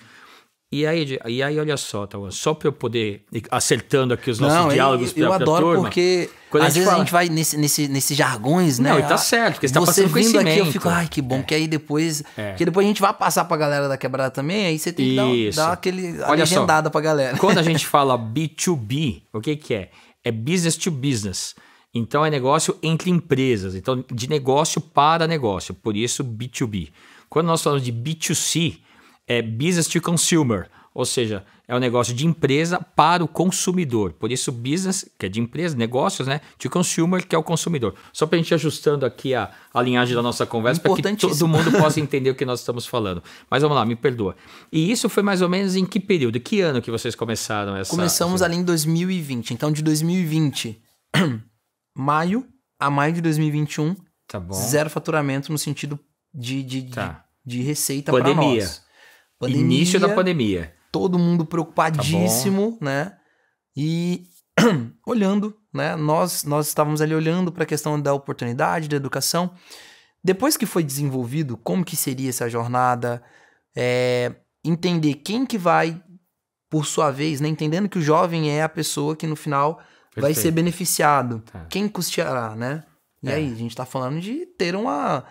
E aí olha só, só para eu poder ir acertando aqui os nossos diálogos para a turma. Eu adoro porque às vezes a gente vai nesses jargões, né? Não, e tá certo, porque você tá passando conhecimento. Aqui, eu fico, que bom, que aí depois... Porque depois a gente vai passar pra galera da quebrada também, aí você tem que dar a legendada pra galera. Quando a gente fala B2B, o que é? É business to business. Então é negócio entre empresas, então de negócio para negócio, por isso B2B. Quando nós falamos de B2C, é business to consumer, ou seja, é um negócio de empresa para o consumidor. Por isso business, que é de empresa, negócios, né? To consumer, que é o consumidor. Só para a gente ir ajustando aqui a linhagem da nossa conversa, para que todo mundo possa entender o que nós estamos falando. Mas vamos lá, me perdoa. E isso foi mais ou menos em que período? Que ano que vocês começaram essa... Começamos ali em 2020. Então de 2020, maio a maio de 2021, zero faturamento no sentido de receita para nós. Pandemia, início da pandemia. Todo mundo preocupadíssimo, né? E olhando, né? Nós estávamos ali olhando para a questão da oportunidade, da educação. Depois que foi desenvolvido, como que seria essa jornada, entender quem que vai, por sua vez, né? Entendendo que o jovem é a pessoa que no final vai ser beneficiado. Quem custeará, né? E aí, a gente está falando de ter uma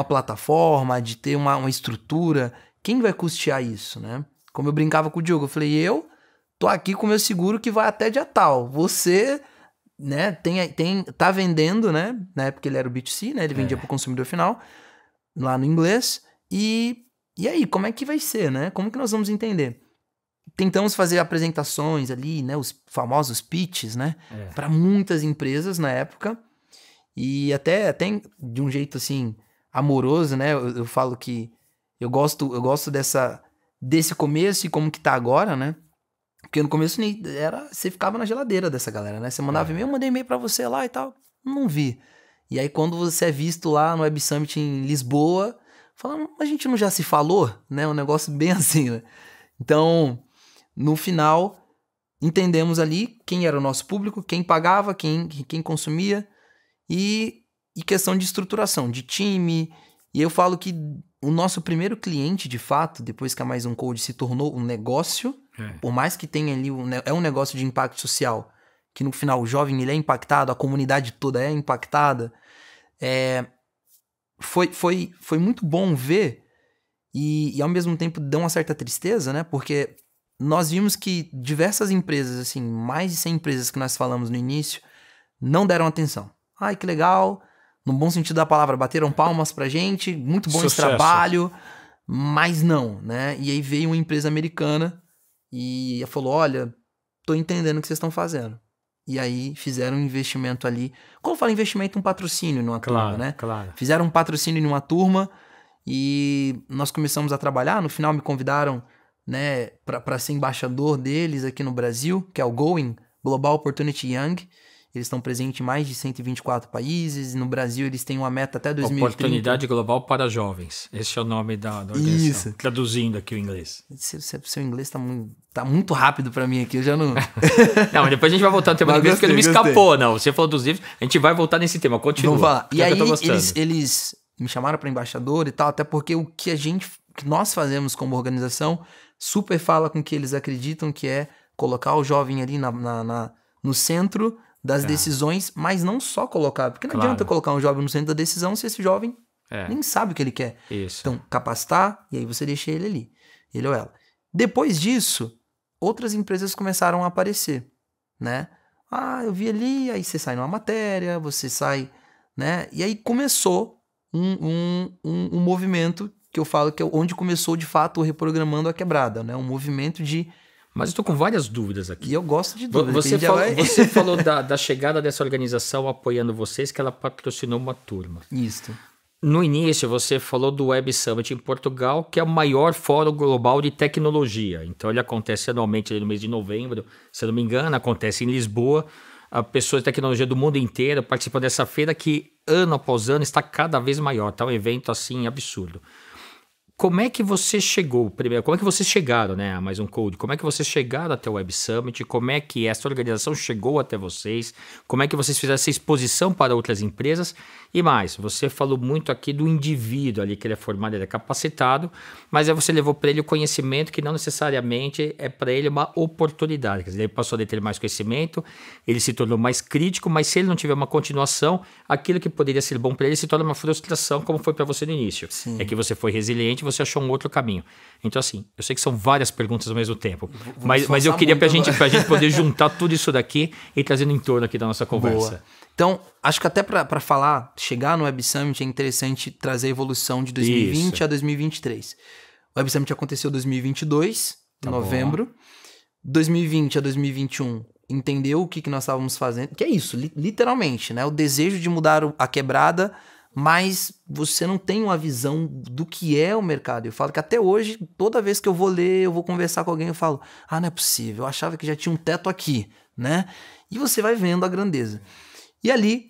plataforma, de ter uma estrutura. Quem vai custear isso, né? Como eu brincava com o Diogo, eu falei, eu tô aqui com o meu seguro que vai até dia tal. Você né, tá vendendo, né? Na época ele era o B2C, né? Ele vendia para o consumidor final, lá no inglês. E aí, como é que vai ser, né? Como que nós vamos entender? Tentamos fazer apresentações ali, né? Os famosos pitches, né? Para muitas empresas na época. E até de um jeito, assim, amoroso, né? Eu falo que eu gosto desse começo e como que tá agora, né? Porque no começo você ficava na geladeira dessa galera, né? Você mandava e-mail, eu mandei e-mail pra você lá e tal. Não vi. E aí quando você é visto lá no Web Summit em Lisboa, falando, a gente não já se falou, né? Um negócio bem assim, né? Então, no final, entendemos ali quem era o nosso público, quem pagava, quem consumia e questão de estruturação, de time. E eu falo que o nosso primeiro cliente, de fato, depois que a Mais Um Code se tornou um negócio, por mais que tenha ali, é um negócio de impacto social, que no final o jovem ele é impactado, a comunidade toda é impactada, foi muito bom ver e ao mesmo tempo deu uma certa tristeza, né? Porque nós vimos que diversas empresas, assim, mais de 100 empresas que nós falamos no início, não deram atenção. Ai, que legal, no bom sentido da palavra, bateram palmas pra gente, muito bom esse trabalho, mas não, né? E aí veio uma empresa americana e falou, olha, tô entendendo o que vocês estão fazendo. E aí fizeram um investimento ali. Quando eu falo investimento, um patrocínio numa turma, né? Claro. Fizeram um patrocínio numa turma e nós começamos a trabalhar. No final me convidaram, né, para ser embaixador deles aqui no Brasil, que é o Going, Global Opportunity Young. Eles estão presentes em mais de 124 países. No Brasil, eles têm uma meta até 2030. Oportunidade Global para Jovens. Esse é o nome da organização. Isso. Traduzindo aqui o inglês. Seu inglês tá muito rápido para mim aqui. Eu já não... Não, mas depois a gente vai voltar no tema do inglês, porque não me escapou, não. Você falou dos livros, a gente vai voltar nesse tema. Continua. Vamos falar. E aí, eles me chamaram para embaixador e tal, até porque o que nós fazemos como organização super fala com o que eles acreditam, que é colocar o jovem ali no centro das decisões, mas não só colocar, porque não adianta colocar um jovem no centro da decisão se esse jovem nem sabe o que ele quer. Isso. Então, capacitar, e aí você deixa ele ali, ele ou ela. Depois disso, outras empresas começaram a aparecer, né? Ah, eu vi ali, aí você sai numa matéria, você sai, né? E aí começou um movimento que eu falo que é onde começou, de fato, o Reprogramando a Quebrada, né? Um movimento de... Mas eu estou com várias dúvidas aqui. E eu gosto de dúvidas. Você falou da chegada dessa organização apoiando vocês, que ela patrocinou uma turma. Isso. No início, você falou do Web Summit em Portugal, que é o maior fórum global de tecnologia. Então, ele acontece anualmente ali no mês de novembro, se eu não me engano, acontece em Lisboa. Pessoas de tecnologia do mundo inteiro participam dessa feira que, ano após ano, está cada vez maior. Está um evento, assim, absurdo. Como é que você chegou, primeiro, como é que vocês chegaram, né, a Mais Um Code? Como é que vocês chegaram até o Web Summit? Como é que essa organização chegou até vocês? Como é que vocês fizeram essa exposição para outras empresas? E mais, você falou muito aqui do indivíduo ali, que ele é formado, ele é capacitado, mas aí você levou para ele o conhecimento que não necessariamente é para ele uma oportunidade. Quer dizer, ele passou a ter mais conhecimento, ele se tornou mais crítico, mas se ele não tiver uma continuação, aquilo que poderia ser bom para ele se torna uma frustração, como foi para você no início. Sim. É que você foi resiliente, você achou um outro caminho. Então, assim, eu sei que são várias perguntas ao mesmo tempo, mas eu queria pra gente poder juntar tudo isso daqui e trazer no entorno aqui da nossa conversa. Boa. Então, acho que até para falar, chegar no Web Summit é interessante trazer a evolução de 2020 a 2023. O Web Summit aconteceu em 2022, em novembro. Bom. 2020 a 2021, entendeu o que nós estávamos fazendo. Que é isso, literalmente, né? O desejo de mudar a quebrada, mas você não tem uma visão do que é o mercado. Eu falo que até hoje, toda vez que eu vou ler, eu vou conversar com alguém, eu falo, não é possível, eu achava que já tinha um teto aqui, né? E você vai vendo a grandeza. E ali,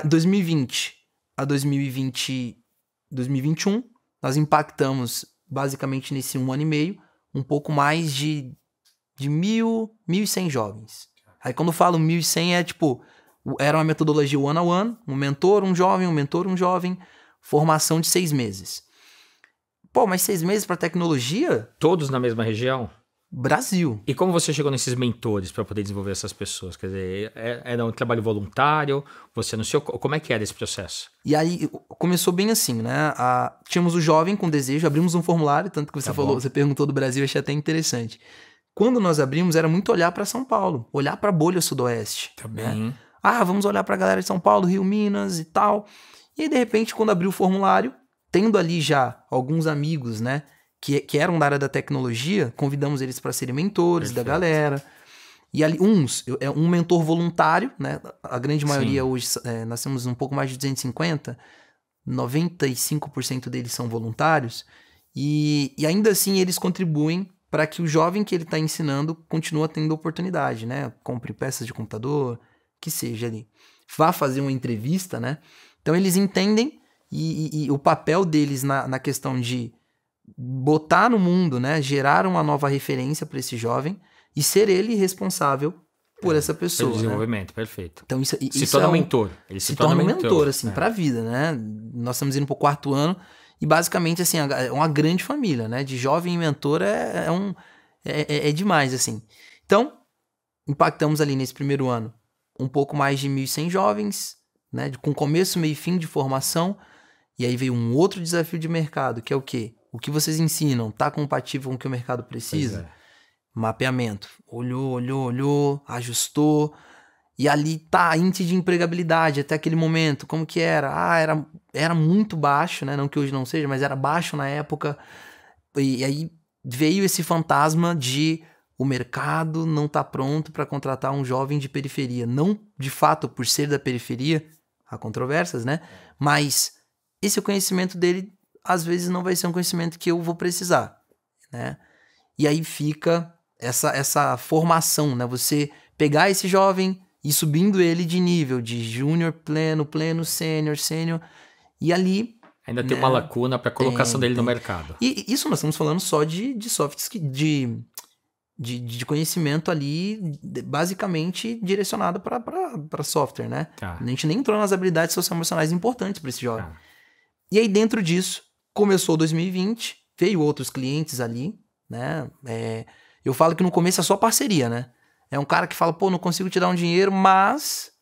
2020 a 2021, nós impactamos, basicamente nesse 1 ano e meio, um pouco mais de 1.100 jovens. Aí quando eu falo 1.100 é tipo... Era uma metodologia one-on-one, um mentor, um jovem, formação de 6 meses. Pô, mas 6 meses para tecnologia? Todos na mesma região? Brasil. E como você chegou nesses mentores para poder desenvolver essas pessoas? Quer dizer, era um trabalho voluntário? Você anunciou? Como é que era esse processo? E aí, começou bem assim, né? Tínhamos o jovem com desejo, abrimos um formulário, tanto que você falou, você perguntou do Brasil, achei até interessante. Quando nós abrimos, era muito olhar para São Paulo, olhar para a bolha sudoeste. Tá bem. Né? Vamos olhar pra galera de São Paulo, Rio, Minas e tal. E aí, de repente, quando abriu o formulário, tendo ali já alguns amigos, né, que eram da área da tecnologia, convidamos eles para serem mentores da galera. E ali, um mentor voluntário, né, a grande maioria hoje, nós temos um pouco mais de 250, 95% deles são voluntários, e ainda assim eles contribuem para que o jovem que ele está ensinando continue tendo oportunidade, né, compre peças de computador, que seja ali, vá fazer uma entrevista, né, então eles entendem e o papel deles na questão de botar no mundo, né, gerar uma nova referência para esse jovem e ser ele responsável por essa pessoa. Pelo desenvolvimento, né? Perfeito. Então isso Se torna um mentor. Ele se torna um mentor, assim, para a vida, né? Nós estamos indo para o 4º ano e basicamente, assim, é uma grande família, né? De jovem e mentor é demais, assim. Então, impactamos ali nesse primeiro ano um pouco mais de 1.100 jovens, né? Com começo, meio e fim de formação. E aí veio um outro desafio de mercado, que é o quê? O que vocês ensinam tá compatível com o que o mercado precisa? Mapeamento. Olhou, ajustou. E ali tá índice de empregabilidade até aquele momento. Como que era? Era muito baixo, né? Não que hoje não seja, mas era baixo na época. E aí veio esse fantasma de o mercado não tá pronto para contratar um jovem de periferia. Não de fato por ser da periferia, há controvérsias, né? Mas esse conhecimento dele, às vezes, não vai ser um conhecimento que eu vou precisar, né? E aí fica essa formação, né? Você pegar esse jovem e subindo ele de nível, de júnior, pleno, sênior, e ali... Ainda tem uma lacuna para a colocação dele no mercado. E isso nós estamos falando só de soft skills, de conhecimento ali, basicamente direcionado para software, né? A gente nem entrou nas habilidades socioemocionais importantes para esse jovem. E aí, dentro disso, começou 2020, veio outros clientes ali, né? Eu falo que no começo é só parceria, né? É um cara que fala, não consigo te dar um dinheiro, mas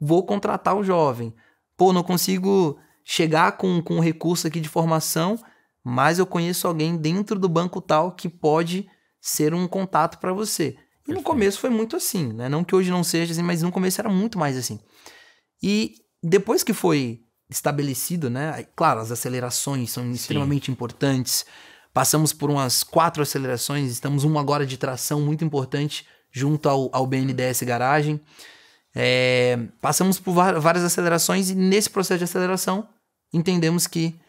vou contratar o jovem. Não consigo chegar com um recurso aqui de formação, mas eu conheço alguém dentro do banco tal que pode ser um contato para você. E no começo foi muito assim, né? Não que hoje não seja assim, mas no começo era muito mais assim. E depois que foi estabelecido, né? Claro, as acelerações são extremamente importantes. Passamos por umas 4 acelerações, estamos uma agora de tração muito importante junto ao BNDES Garagem. Passamos por várias acelerações e nesse processo de aceleração entendemos que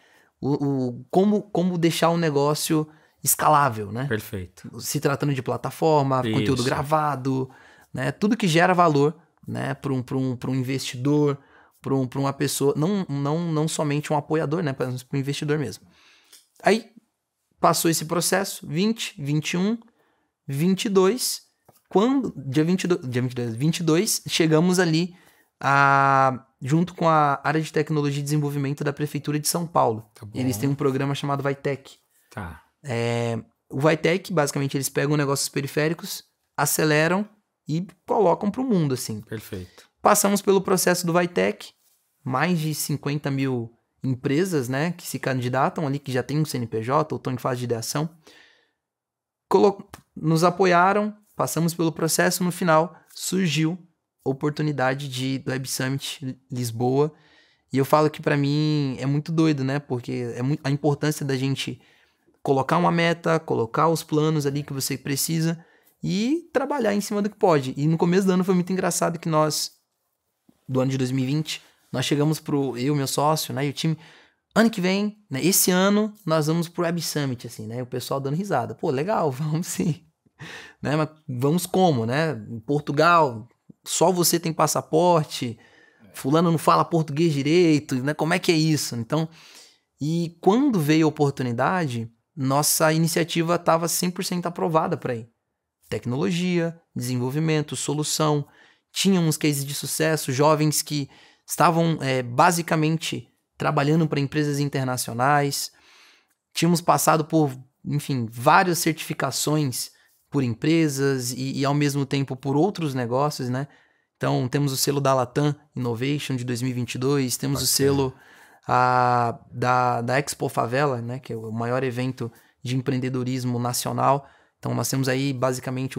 como deixar o negócio escalável, né? Perfeito. Se tratando de plataforma, conteúdo gravado, né? Tudo que gera valor, né? Para um investidor, para uma pessoa, não somente um apoiador, né? Para um investidor mesmo. Aí passou esse processo, 20, 21, 22, quando, dia 22, chegamos ali junto com a área de tecnologia e desenvolvimento da Prefeitura de São Paulo. Eles têm um programa chamado Vitec. O Vitec, basicamente, eles pegam negócios periféricos, aceleram e colocam para o mundo, assim. Perfeito. Passamos pelo processo do Vitec, mais de 50 mil empresas, né, que se candidatam ali, que já tem um CNPJ ou estão em fase de ideação. Nos apoiaram, passamos pelo processo, no final surgiu a oportunidade do Web Summit Lisboa. E eu falo que para mim é muito doido, né, porque a importância da gente colocar uma meta, colocar os planos ali que você precisa e trabalhar em cima do que pode. E no começo do ano foi muito engraçado que do ano de 2020, nós chegamos eu, meu sócio, né, e o time, ano que vem, né, esse ano, nós vamos pro Web Summit, assim, né, e o pessoal dando risada. Legal, vamos sim. Né, mas vamos como, né? Em Portugal, só você tem passaporte, fulano não fala português direito, né? Como é que é isso? Então, e quando veio a oportunidade, nossa iniciativa estava 100% aprovada para ir. Tecnologia, desenvolvimento, solução, tinha uns cases de sucesso, jovens que estavam basicamente trabalhando para empresas internacionais, tínhamos passado por, enfim, várias certificações por empresas e ao mesmo tempo por outros negócios, né? Então, temos o selo da Latam Innovation de 2022, temos o selo da Expo Favela, né? Que é o maior evento de empreendedorismo nacional. Então, nós temos aí, basicamente,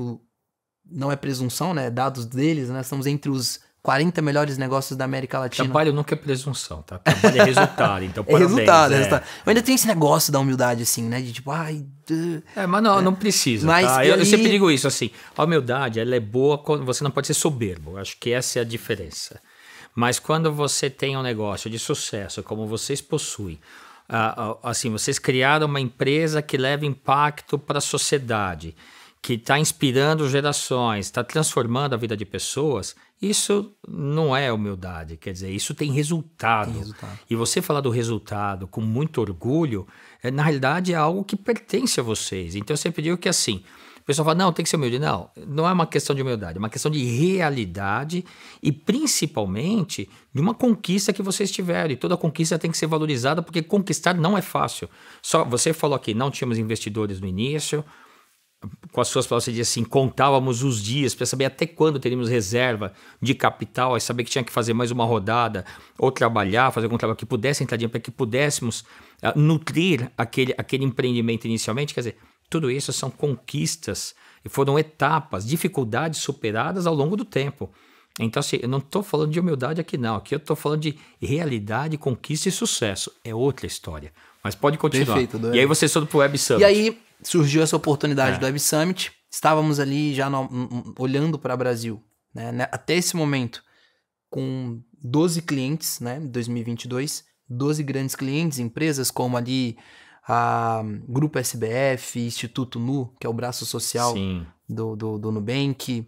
não é presunção, né? Dados deles, né? Estamos entre os 40 melhores negócios da América Latina. Trabalho nunca é presunção, tá? Trabalho é resultado, então parabéns. Resultado. Eu ainda tenho esse negócio da humildade, assim, né? De tipo, mas não precisa, mas tá? Eu sempre digo isso, assim, a humildade, ela é boa quando você não pode ser soberbo. Acho que essa é a diferença. Mas quando você tem um negócio de sucesso, como vocês possuem, assim, vocês criaram uma empresa que leva impacto para a sociedade, que está inspirando gerações, está transformando a vida de pessoas, isso não é humildade, quer dizer, isso tem resultado. E você falar do resultado com muito orgulho, na realidade é algo que pertence a vocês. Então eu sempre digo que assim, o pessoal fala, não, tem que ser humilde. Não é uma questão de humildade, é uma questão de realidade e principalmente de uma conquista que vocês tiveram. E toda conquista tem que ser valorizada porque conquistar não é fácil. Só você falou aqui, não tínhamos investidores no início. Com as suas palavras, você diz assim, contávamos os dias para saber até quando teríamos reserva de capital, aí saber que tinha que fazer mais uma rodada, ou trabalhar, fazer algum trabalho que pudesse entrar dinheiro para que pudéssemos nutrir aquele empreendimento inicialmente. Quer dizer, tudo isso são conquistas e foram etapas, dificuldades superadas ao longo do tempo. Então, assim, eu não estou falando de humildade aqui não, aqui eu estou falando de realidade, conquista e sucesso. É outra história. Mas pode continuar. Perfeito, e aí vocês foram para o Web Summit. E aí surgiu essa oportunidade do Web Summit. Estávamos ali já olhando para o Brasil, né? Até esse momento, com 12 clientes, né? Em 2022, 12 grandes clientes, empresas como ali a Grupo SBF, Instituto Nu, que é o braço social do Nubank,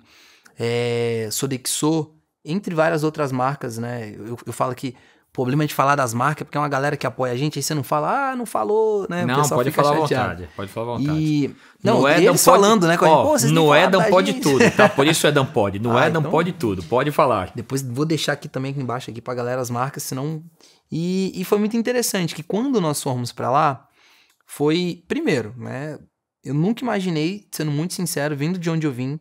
Sodexo, entre várias outras marcas, né? Eu falo que o problema de falar das marcas é porque é uma galera que apoia a gente, aí você não fala, não falou, né? Não, pode falar à vontade, pode falar à vontade. Não, eles falando, né? No Edam pode tudo, tá? Por isso o Edam pode. No Edam então, pode tudo, pode falar. Depois vou deixar aqui também embaixo aqui pra galera as marcas, senão... E foi muito interessante que quando nós fomos pra lá, foi, primeiro, né? Eu nunca imaginei, sendo muito sincero, vindo de onde eu vim,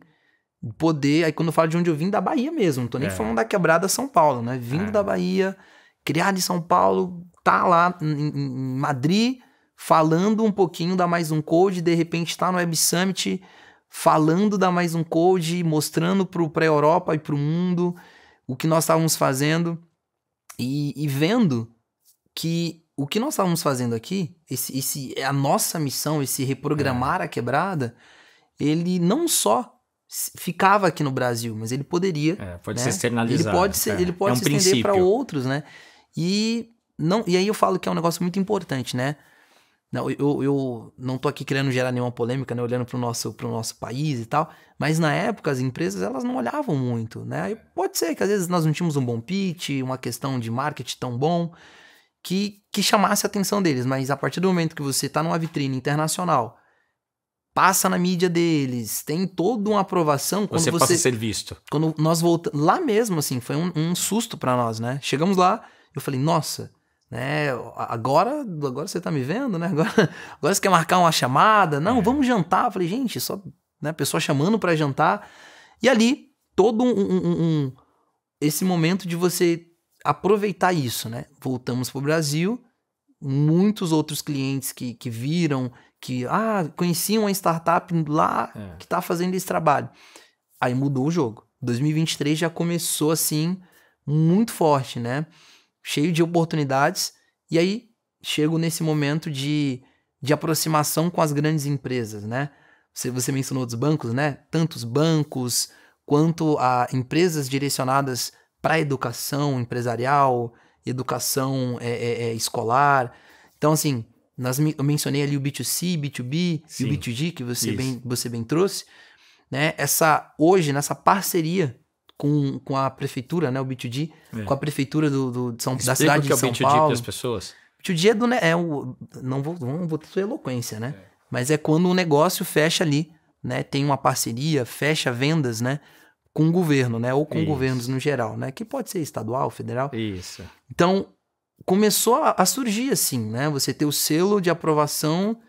poder... Aí quando eu falo de onde eu vim, da Bahia mesmo, não tô nem falando da quebrada São Paulo, né? Vindo da Bahia... Criado em São Paulo, tá lá em Madrid, falando um pouquinho da Mais Um Code, de repente tá no Web Summit, falando da Mais Um Code, mostrando pra Europa e pro mundo o que nós estávamos fazendo e vendo que o que nós estávamos fazendo aqui, a nossa missão, esse reprogramar a quebrada, ele não só ficava aqui no Brasil, mas ele poderia... pode ser externalizado. Ele pode se estender para outros, né? E aí eu falo que é um negócio muito importante, né? Eu não tô aqui querendo gerar nenhuma polêmica, né? Olhando pro nosso país e tal, mas na época as empresas elas não olhavam muito, né? E pode ser que às vezes nós não tínhamos um bom pitch, uma questão de marketing tão bom que chamasse a atenção deles, mas a partir do momento que você tá numa vitrine internacional, passa na mídia deles, tem toda uma aprovação. Você passa a ser visto. Quando nós voltamos, lá mesmo, assim, foi um susto pra nós, né? Chegamos lá, eu falei, nossa, né? Agora você tá me vendo, né? Agora você quer marcar uma chamada? Não, vamos jantar. Eu falei, gente, só, né? Pessoa chamando pra jantar. E ali, todo esse momento de você aproveitar isso, né? Voltamos pro Brasil, muitos outros clientes que viram, que conheciam uma startup lá que tá fazendo esse trabalho. Aí mudou o jogo. 2023 já começou assim, muito forte, né? Cheio de oportunidades. E aí chego nesse momento de aproximação com as grandes empresas, né? Você mencionou dos bancos, né? Tanto os bancos quanto a empresas direcionadas para educação empresarial, educação escolar. Então, assim, eu mencionei ali o B2C, B2B e o B2G, que você bem trouxe, né? Hoje, nessa parceria com a prefeitura, né? O B2G, com a prefeitura da cidade de São Paulo. Explica o que é o B2G para as pessoas. B2G não vou ter sua eloquência, né? Mas é quando o negócio fecha ali, né? Tem uma parceria, fecha vendas, né? Com o governo, né? Ou com governos no geral, né? Que pode ser estadual, federal. Isso. Então, começou a surgir assim, né? Você ter o selo de aprovação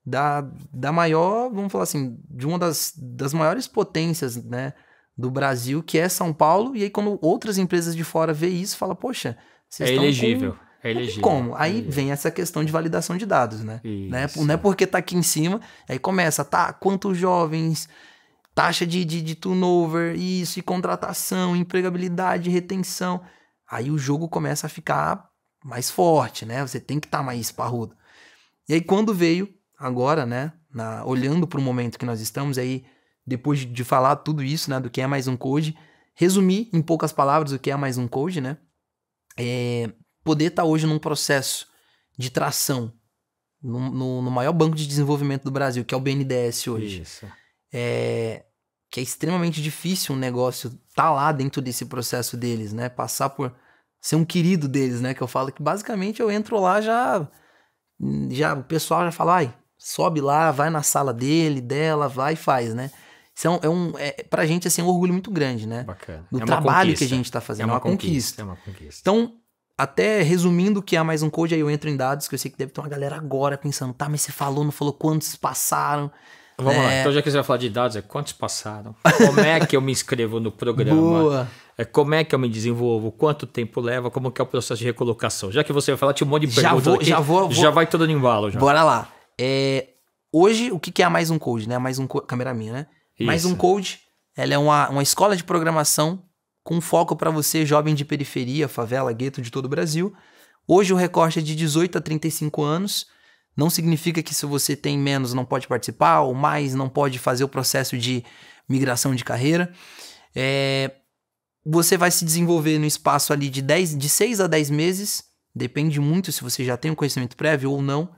da maior, vamos falar assim, de uma das maiores potências, né, do Brasil, que é São Paulo. E aí quando outras empresas de fora vê isso, fala, poxa, vocês estão elegível. É elegível. Como? Aí vem essa questão de validação de dados, né? Não é porque tá aqui em cima, aí começa, quantos jovens, taxa de turnover, isso, e contratação, empregabilidade, retenção. Aí o jogo começa a ficar mais forte, né? Você tem que estar mais parrudo. E aí quando veio, agora, né, olhando para o momento que nós estamos, aí depois de falar tudo isso, né, do que é mais um code, resumir em poucas palavras o que é mais um code, né? Poder estar hoje num processo de tração no maior banco de desenvolvimento do Brasil, que é o BNDES hoje. Isso. Que é extremamente difícil um negócio tá lá dentro desse processo deles, né? Passar por ser um querido deles, né? Que eu falo que basicamente eu entro lá já o pessoal já fala, ai, sobe lá, vai na sala dela, vai e faz, né? Isso pra gente, assim, é um orgulho muito grande, né? Bacana. Do trabalho que a gente tá fazendo, é uma conquista. É uma conquista. Então, até resumindo o que é mais um code, aí eu entro em dados, que eu sei que deve ter uma galera agora pensando, tá, mas você não falou quantos passaram. Vamos lá, então já que você vai falar de dados, quantos passaram? Como é que eu me inscrevo no programa? Boa. Como é que eu me desenvolvo? Quanto tempo leva? Como que é o processo de recolocação? Já que você vai falar, tinha um monte de perguntas aqui. Já vai todo no embalo. Já. Bora lá. Hoje, o que é a Mais Um Code, né? A Mais Um Code, câmera minha, né? Isso. Mais Um Code, ela é uma escola de programação com foco para você, jovem de periferia, favela, gueto de todo o Brasil. Hoje o recorte é de 18 a 35 anos. Não significa que se você tem menos não pode participar, ou mais não pode fazer o processo de migração de carreira. Você vai se desenvolver no espaço ali de 6 a 10 meses, depende muito se você já tem um conhecimento prévio ou não.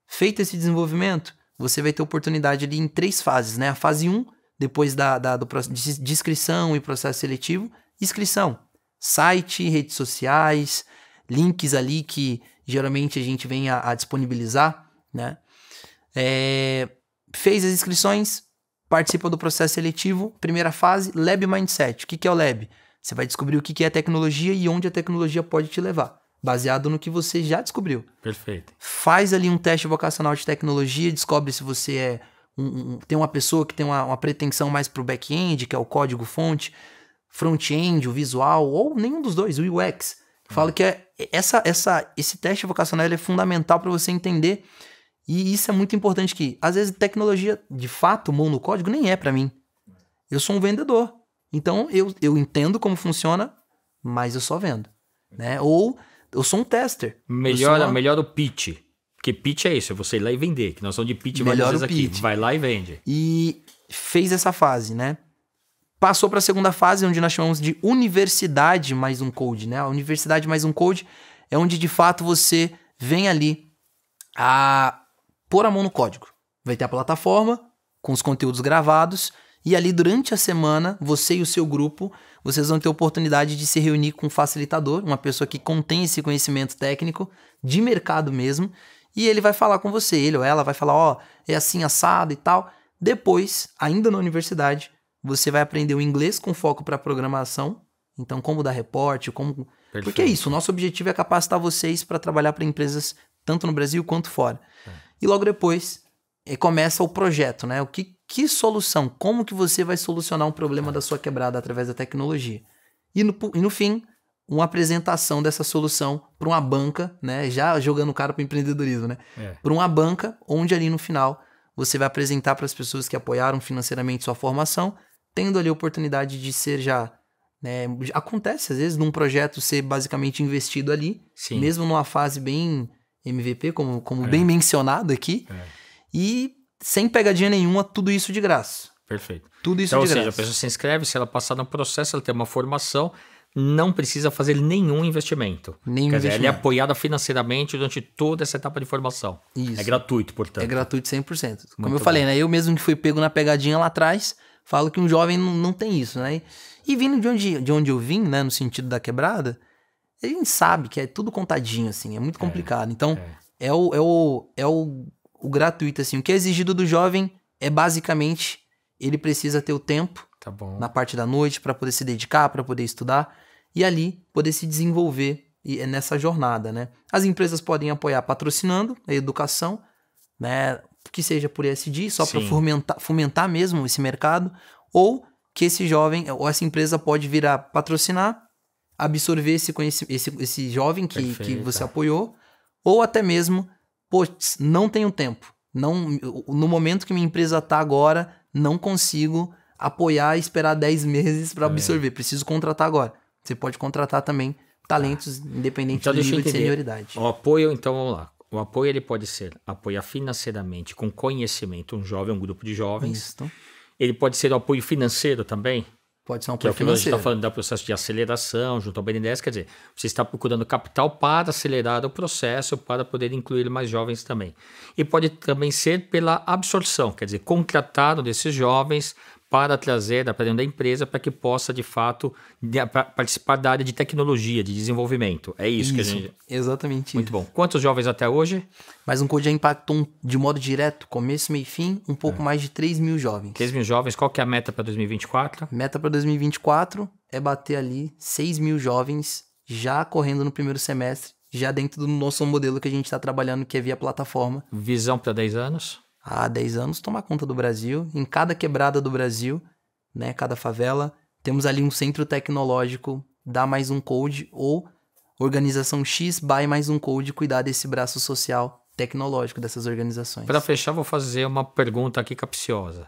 Feito esse desenvolvimento, você vai ter oportunidade ali em 3 fases, né? A fase 1, depois de inscrição e processo seletivo. Inscrição, site, redes sociais, links ali que geralmente a gente vem a disponibilizar, né? Fez as inscrições, participa do processo seletivo. Primeira fase, Lab Mindset. O que é o Lab? Você vai descobrir o que é tecnologia e onde a tecnologia pode te levar, baseado no que você já descobriu. Perfeito. Faz ali um teste vocacional de tecnologia, descobre se você tem uma pessoa que tem uma pretensão mais para o back-end, que é o código-fonte, front-end, o visual, ou nenhum dos dois, o UX. Falo que esse teste vocacional ele é fundamental para você entender, e isso é muito importante que, às vezes, tecnologia, de fato, mão no código, nem é para mim. Eu sou um vendedor. Então, eu entendo como funciona, mas eu só vendo. Né? Ou eu sou um tester. Melhor o pitch. Porque pitch é isso, é você ir lá e vender. Que nós somos de pitch várias vezes aqui. Vai lá e vende. E fez essa fase, né? Passou para a segunda fase, onde nós chamamos de Universidade Mais Um Code, né? A Universidade Mais Um Code é onde, de fato, você vem ali a pôr a mão no código. Vai ter a plataforma com os conteúdos gravados e ali, durante a semana, você e o seu grupo, vocês vão ter a oportunidade de se reunir com um facilitador, uma pessoa que contém esse conhecimento técnico de mercado mesmo, e ele vai falar com você, ele ou ela vai falar, é assim, assado e tal. Depois, ainda na universidade, você vai aprender o inglês com foco para programação. Então, como dar reporte, como... Perfeito. Porque é isso, o nosso objetivo é capacitar vocês para trabalhar para empresas tanto no Brasil quanto fora. E logo depois, começa o projeto, né? Que solução? Como que você vai solucionar um problema da sua quebrada através da tecnologia? E no fim, uma apresentação dessa solução para uma banca, né? Já jogando o cara para o empreendedorismo, né? Para uma banca, onde ali no final você vai apresentar para as pessoas que apoiaram financeiramente sua formação, tendo ali a oportunidade de ser já... Né, acontece às vezes num projeto ser basicamente investido ali, sim, mesmo numa fase bem MVP, como bem mencionado aqui, e sem pegadinha nenhuma, tudo isso de graça. Perfeito. Tudo isso então, de graça. Ou seja, a pessoa se inscreve, se ela passar no processo, ela tem uma formação, não precisa fazer nenhum investimento. Quer dizer, ela é apoiada financeiramente durante toda essa etapa de formação. Isso. É gratuito, portanto. É gratuito 100%. Como eu falei, né? Eu mesmo que fui pego na pegadinha lá atrás, falo que um jovem não tem isso, né? E vindo de onde eu vim, né, no sentido da quebrada, a gente sabe que é tudo contadinho, assim, é muito complicado. Então, é o gratuito, assim. O que é exigido do jovem é basicamente, ele precisa ter o tempo na parte da noite para poder se dedicar, para poder estudar e ali poder se desenvolver nessa jornada, né? As empresas podem apoiar patrocinando a educação, né, que seja por ESG, só para fomentar mesmo esse mercado, ou que esse jovem, ou essa empresa pode vir a patrocinar, absorver esse jovem que você apoiou, ou até mesmo, não tenho tempo. No momento que minha empresa está agora, não consigo apoiar e esperar 10 meses para absorver. Preciso contratar agora. Você pode contratar também talentos independente Então, do nível de senioridade. O apoio, então vamos lá. O apoio ele pode ser apoiar financeiramente com conhecimento um jovem, um grupo de jovens. Isso. Ele pode ser o apoio financeiro também. Pode ser um Que é apoio o que a gente financeiro. está falando do processo de aceleração junto ao BNDES, quer dizer, você está procurando capital para acelerar o processo, para poder incluir mais jovens também. E pode também ser pela absorção, quer dizer, contratado desses jovens para trazer para dentro da empresa para que possa, de fato, participar da área de tecnologia, de desenvolvimento. É isso que a gente... Exatamente Muito isso. bom. Quantos jovens até hoje? Mas um code já impactou de modo direto, começo, meio e fim, um pouco mais de 3 mil jovens. 3 mil jovens. Qual que é a meta para 2024? Meta para 2024 é bater ali 6 mil jovens já correndo no primeiro semestre, já dentro do nosso modelo que a gente está trabalhando, que é via plataforma. Visão para 10 anos? Há 10 anos, tomar conta do Brasil. Em cada quebrada do Brasil, né, cada favela, temos ali um centro tecnológico, dá mais um code, ou organização X, by mais um code, cuidar desse braço social tecnológico dessas organizações. Para fechar, vou fazer uma pergunta aqui capciosa.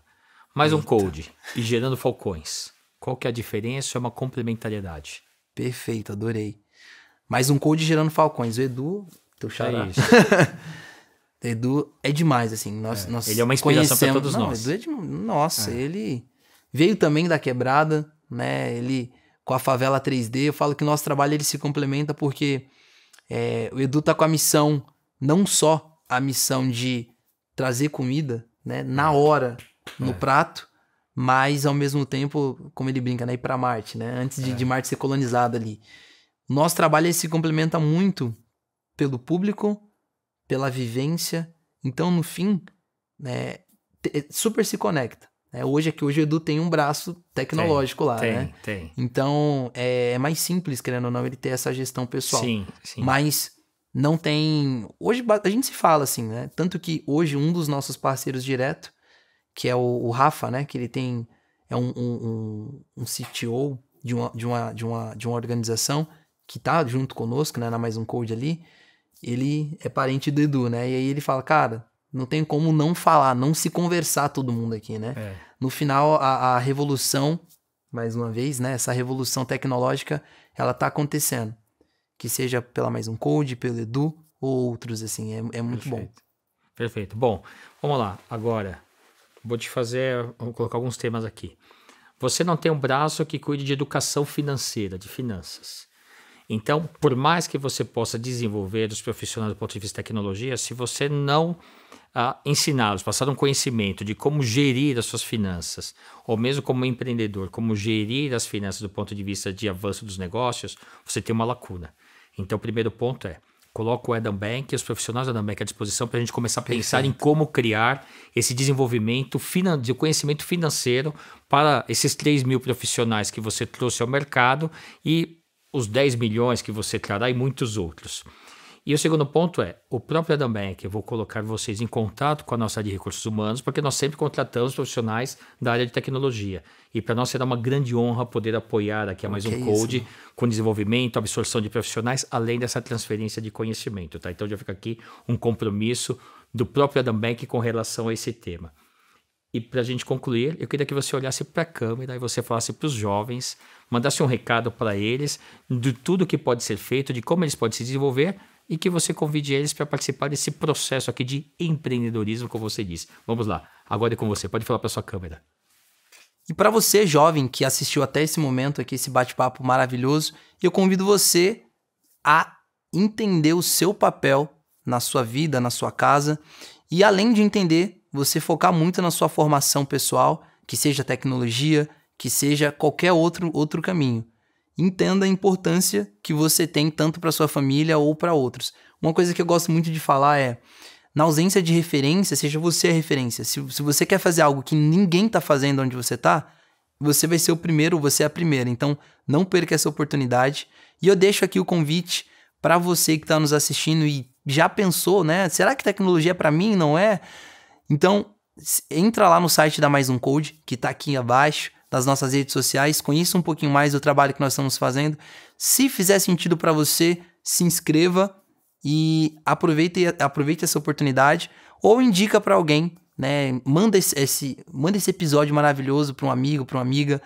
Mais um code e gerando falcões. Qual que é a diferença? É uma complementariedade. Perfeito, adorei. Mais um code gerando falcões. O Edu, teu xará. É isso. Edu é demais, assim. Nós ele é uma inspiração para todos nós. Edu nossa, ele veio também da quebrada, né? Ele com a favela 3D. Eu falo que nosso trabalho ele se complementa porque o Edu tá com a missão, não só a missão de trazer comida, né? Na hora, no prato, mas ao mesmo tempo, como ele brinca, né? Ir pra Marte, né? Antes de Marte ser colonizada ali. Nosso trabalho ele se complementa muito pelo público, pela vivência. Então, no fim, né, super se conecta. Né? Hoje o Edu tem um braço tecnológico lá, né? Tem. Então, é mais simples, querendo ou não, ele ter essa gestão pessoal. Sim. Mas não tem... Hoje a gente se fala assim, né? Tanto que hoje um dos nossos parceiros direto, que é o Rafa, né? Que ele tem... É um CTO de uma organização que tá junto conosco, né? Na Mais Um Code ali. Ele é parente do Edu, né? E aí ele fala, cara, não tem como não falar, não se conversar todo mundo aqui, né? No final, a revolução, mais uma vez, né? Essa revolução tecnológica, ela tá acontecendo. Que seja pela Mais Um Code, pelo Edu ou outros, assim. É muito bom. Perfeito. Bom, vamos lá. Agora, vou colocar alguns temas aqui. Você não tem um braço que cuide de educação financeira, de finanças. Então, por mais que você possa desenvolver os profissionais do ponto de vista de tecnologia, se você não ensiná-los, passar um conhecimento de como gerir as suas finanças, ou mesmo como empreendedor, como gerir as finanças do ponto de vista de avanço dos negócios, você tem uma lacuna. Então, o primeiro ponto é, coloca o Adam Bank e os profissionais do Adam Bank à disposição para a gente começar a pensar em como criar esse desenvolvimento de conhecimento financeiro para esses 3 mil profissionais que você trouxe ao mercado e os 10 milhões que você trará e muitos outros. E o segundo ponto é, o próprio Adam Bank, eu vou colocar vocês em contato com a nossa área de recursos humanos, porque nós sempre contratamos profissionais da área de tecnologia. E para nós será uma grande honra poder apoiar aqui a Mais Um Code com desenvolvimento, absorção de profissionais, além dessa transferência de conhecimento. Tá? Então já fica aqui um compromisso do próprio Adam Bank com relação a esse tema. E para a gente concluir, eu queria que você olhasse para a câmera e você falasse para os jovens, mandasse um recado para eles de tudo que pode ser feito, de como eles podem se desenvolver e que você convide eles para participar desse processo aqui de empreendedorismo, como você disse. Vamos lá, agora é com você, pode falar para sua câmera. E para você, jovem, que assistiu até esse momento aqui, esse bate-papo maravilhoso, eu convido você a entender o seu papel na sua vida, na sua casa, e além de entender, você focar muito na sua formação pessoal, que seja tecnologia, que seja qualquer outro caminho. Entenda a importância que você tem tanto para sua família ou para outros. Uma coisa que eu gosto muito de falar é, na ausência de referência, seja você a referência. Se você quer fazer algo que ninguém está fazendo onde você está, você vai ser o primeiro ou você é a primeira. Então, não perca essa oportunidade. E eu deixo aqui o convite para você que está nos assistindo e já pensou, né? Será que tecnologia é para mim? Não é? Então, entra lá no site da Mais Um Code, que está aqui abaixo, das nossas redes sociais, conheça um pouquinho mais do trabalho que nós estamos fazendo. Se fizer sentido para você, se inscreva e aproveite essa oportunidade ou indica para alguém né? Manda esse episódio maravilhoso para um amigo, para uma amiga,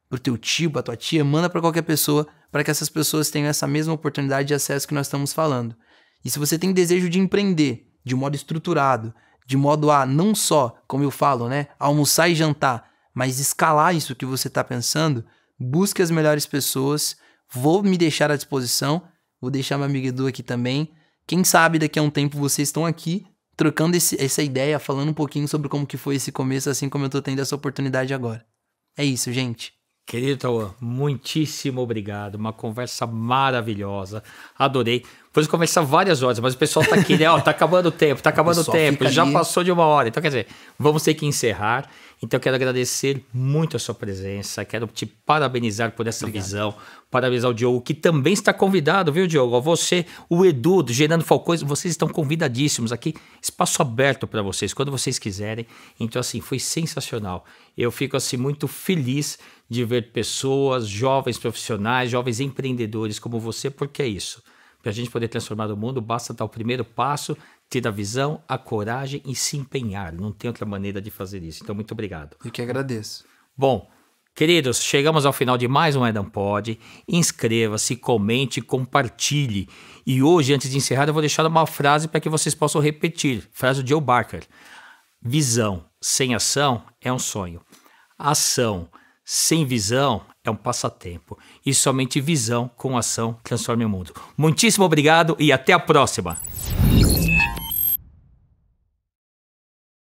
pro teu tio, pra tua tia, manda para qualquer pessoa, para que essas pessoas tenham essa mesma oportunidade de acesso que nós estamos falando. E se você tem desejo de empreender de modo estruturado, de modo a não só, como eu falo, né, almoçar e jantar, mas escalar isso que você está pensando, busque as melhores pessoas, vou me deixar à disposição, vou deixar meu amigo Edu aqui também. Quem sabe daqui a um tempo vocês estão aqui trocando essa ideia, falando um pouquinho sobre como que foi esse começo, assim como eu tô tendo essa oportunidade agora. É isso, gente. Querido Tauan, muitíssimo obrigado. Uma conversa maravilhosa. Adorei. Depois conversar várias horas, mas o pessoal tá aqui, né? Ó, tá acabando o tempo, já ali. passou de 1 hora. Então, quer dizer, vamos ter que encerrar. Então, eu quero agradecer muito a sua presença. Quero te parabenizar por essa visão. Parabenizar o Diogo, que também está convidado, viu, Diogo? Você, o Edu, do Gerando Falcões, vocês estão convidadíssimos aqui. Espaço aberto para vocês, quando vocês quiserem. Então, assim, foi sensacional. Eu fico, assim, muito feliz de ver pessoas, jovens profissionais, jovens empreendedores como você, porque é isso. Para a gente poder transformar o mundo, basta dar o primeiro passo, ter a visão, a coragem e se empenhar. Não tem outra maneira de fazer isso. Então, muito obrigado. Eu que agradeço. Bom, queridos, chegamos ao final de mais um Edam Pod. Inscreva-se, comente, compartilhe. E hoje, antes de encerrar, eu vou deixar uma frase para que vocês possam repetir. Frase do Joe Barker. Visão sem ação é um sonho. Ação sem visão é um passatempo. E somente visão com ação transforma o mundo. Muitíssimo obrigado e até a próxima.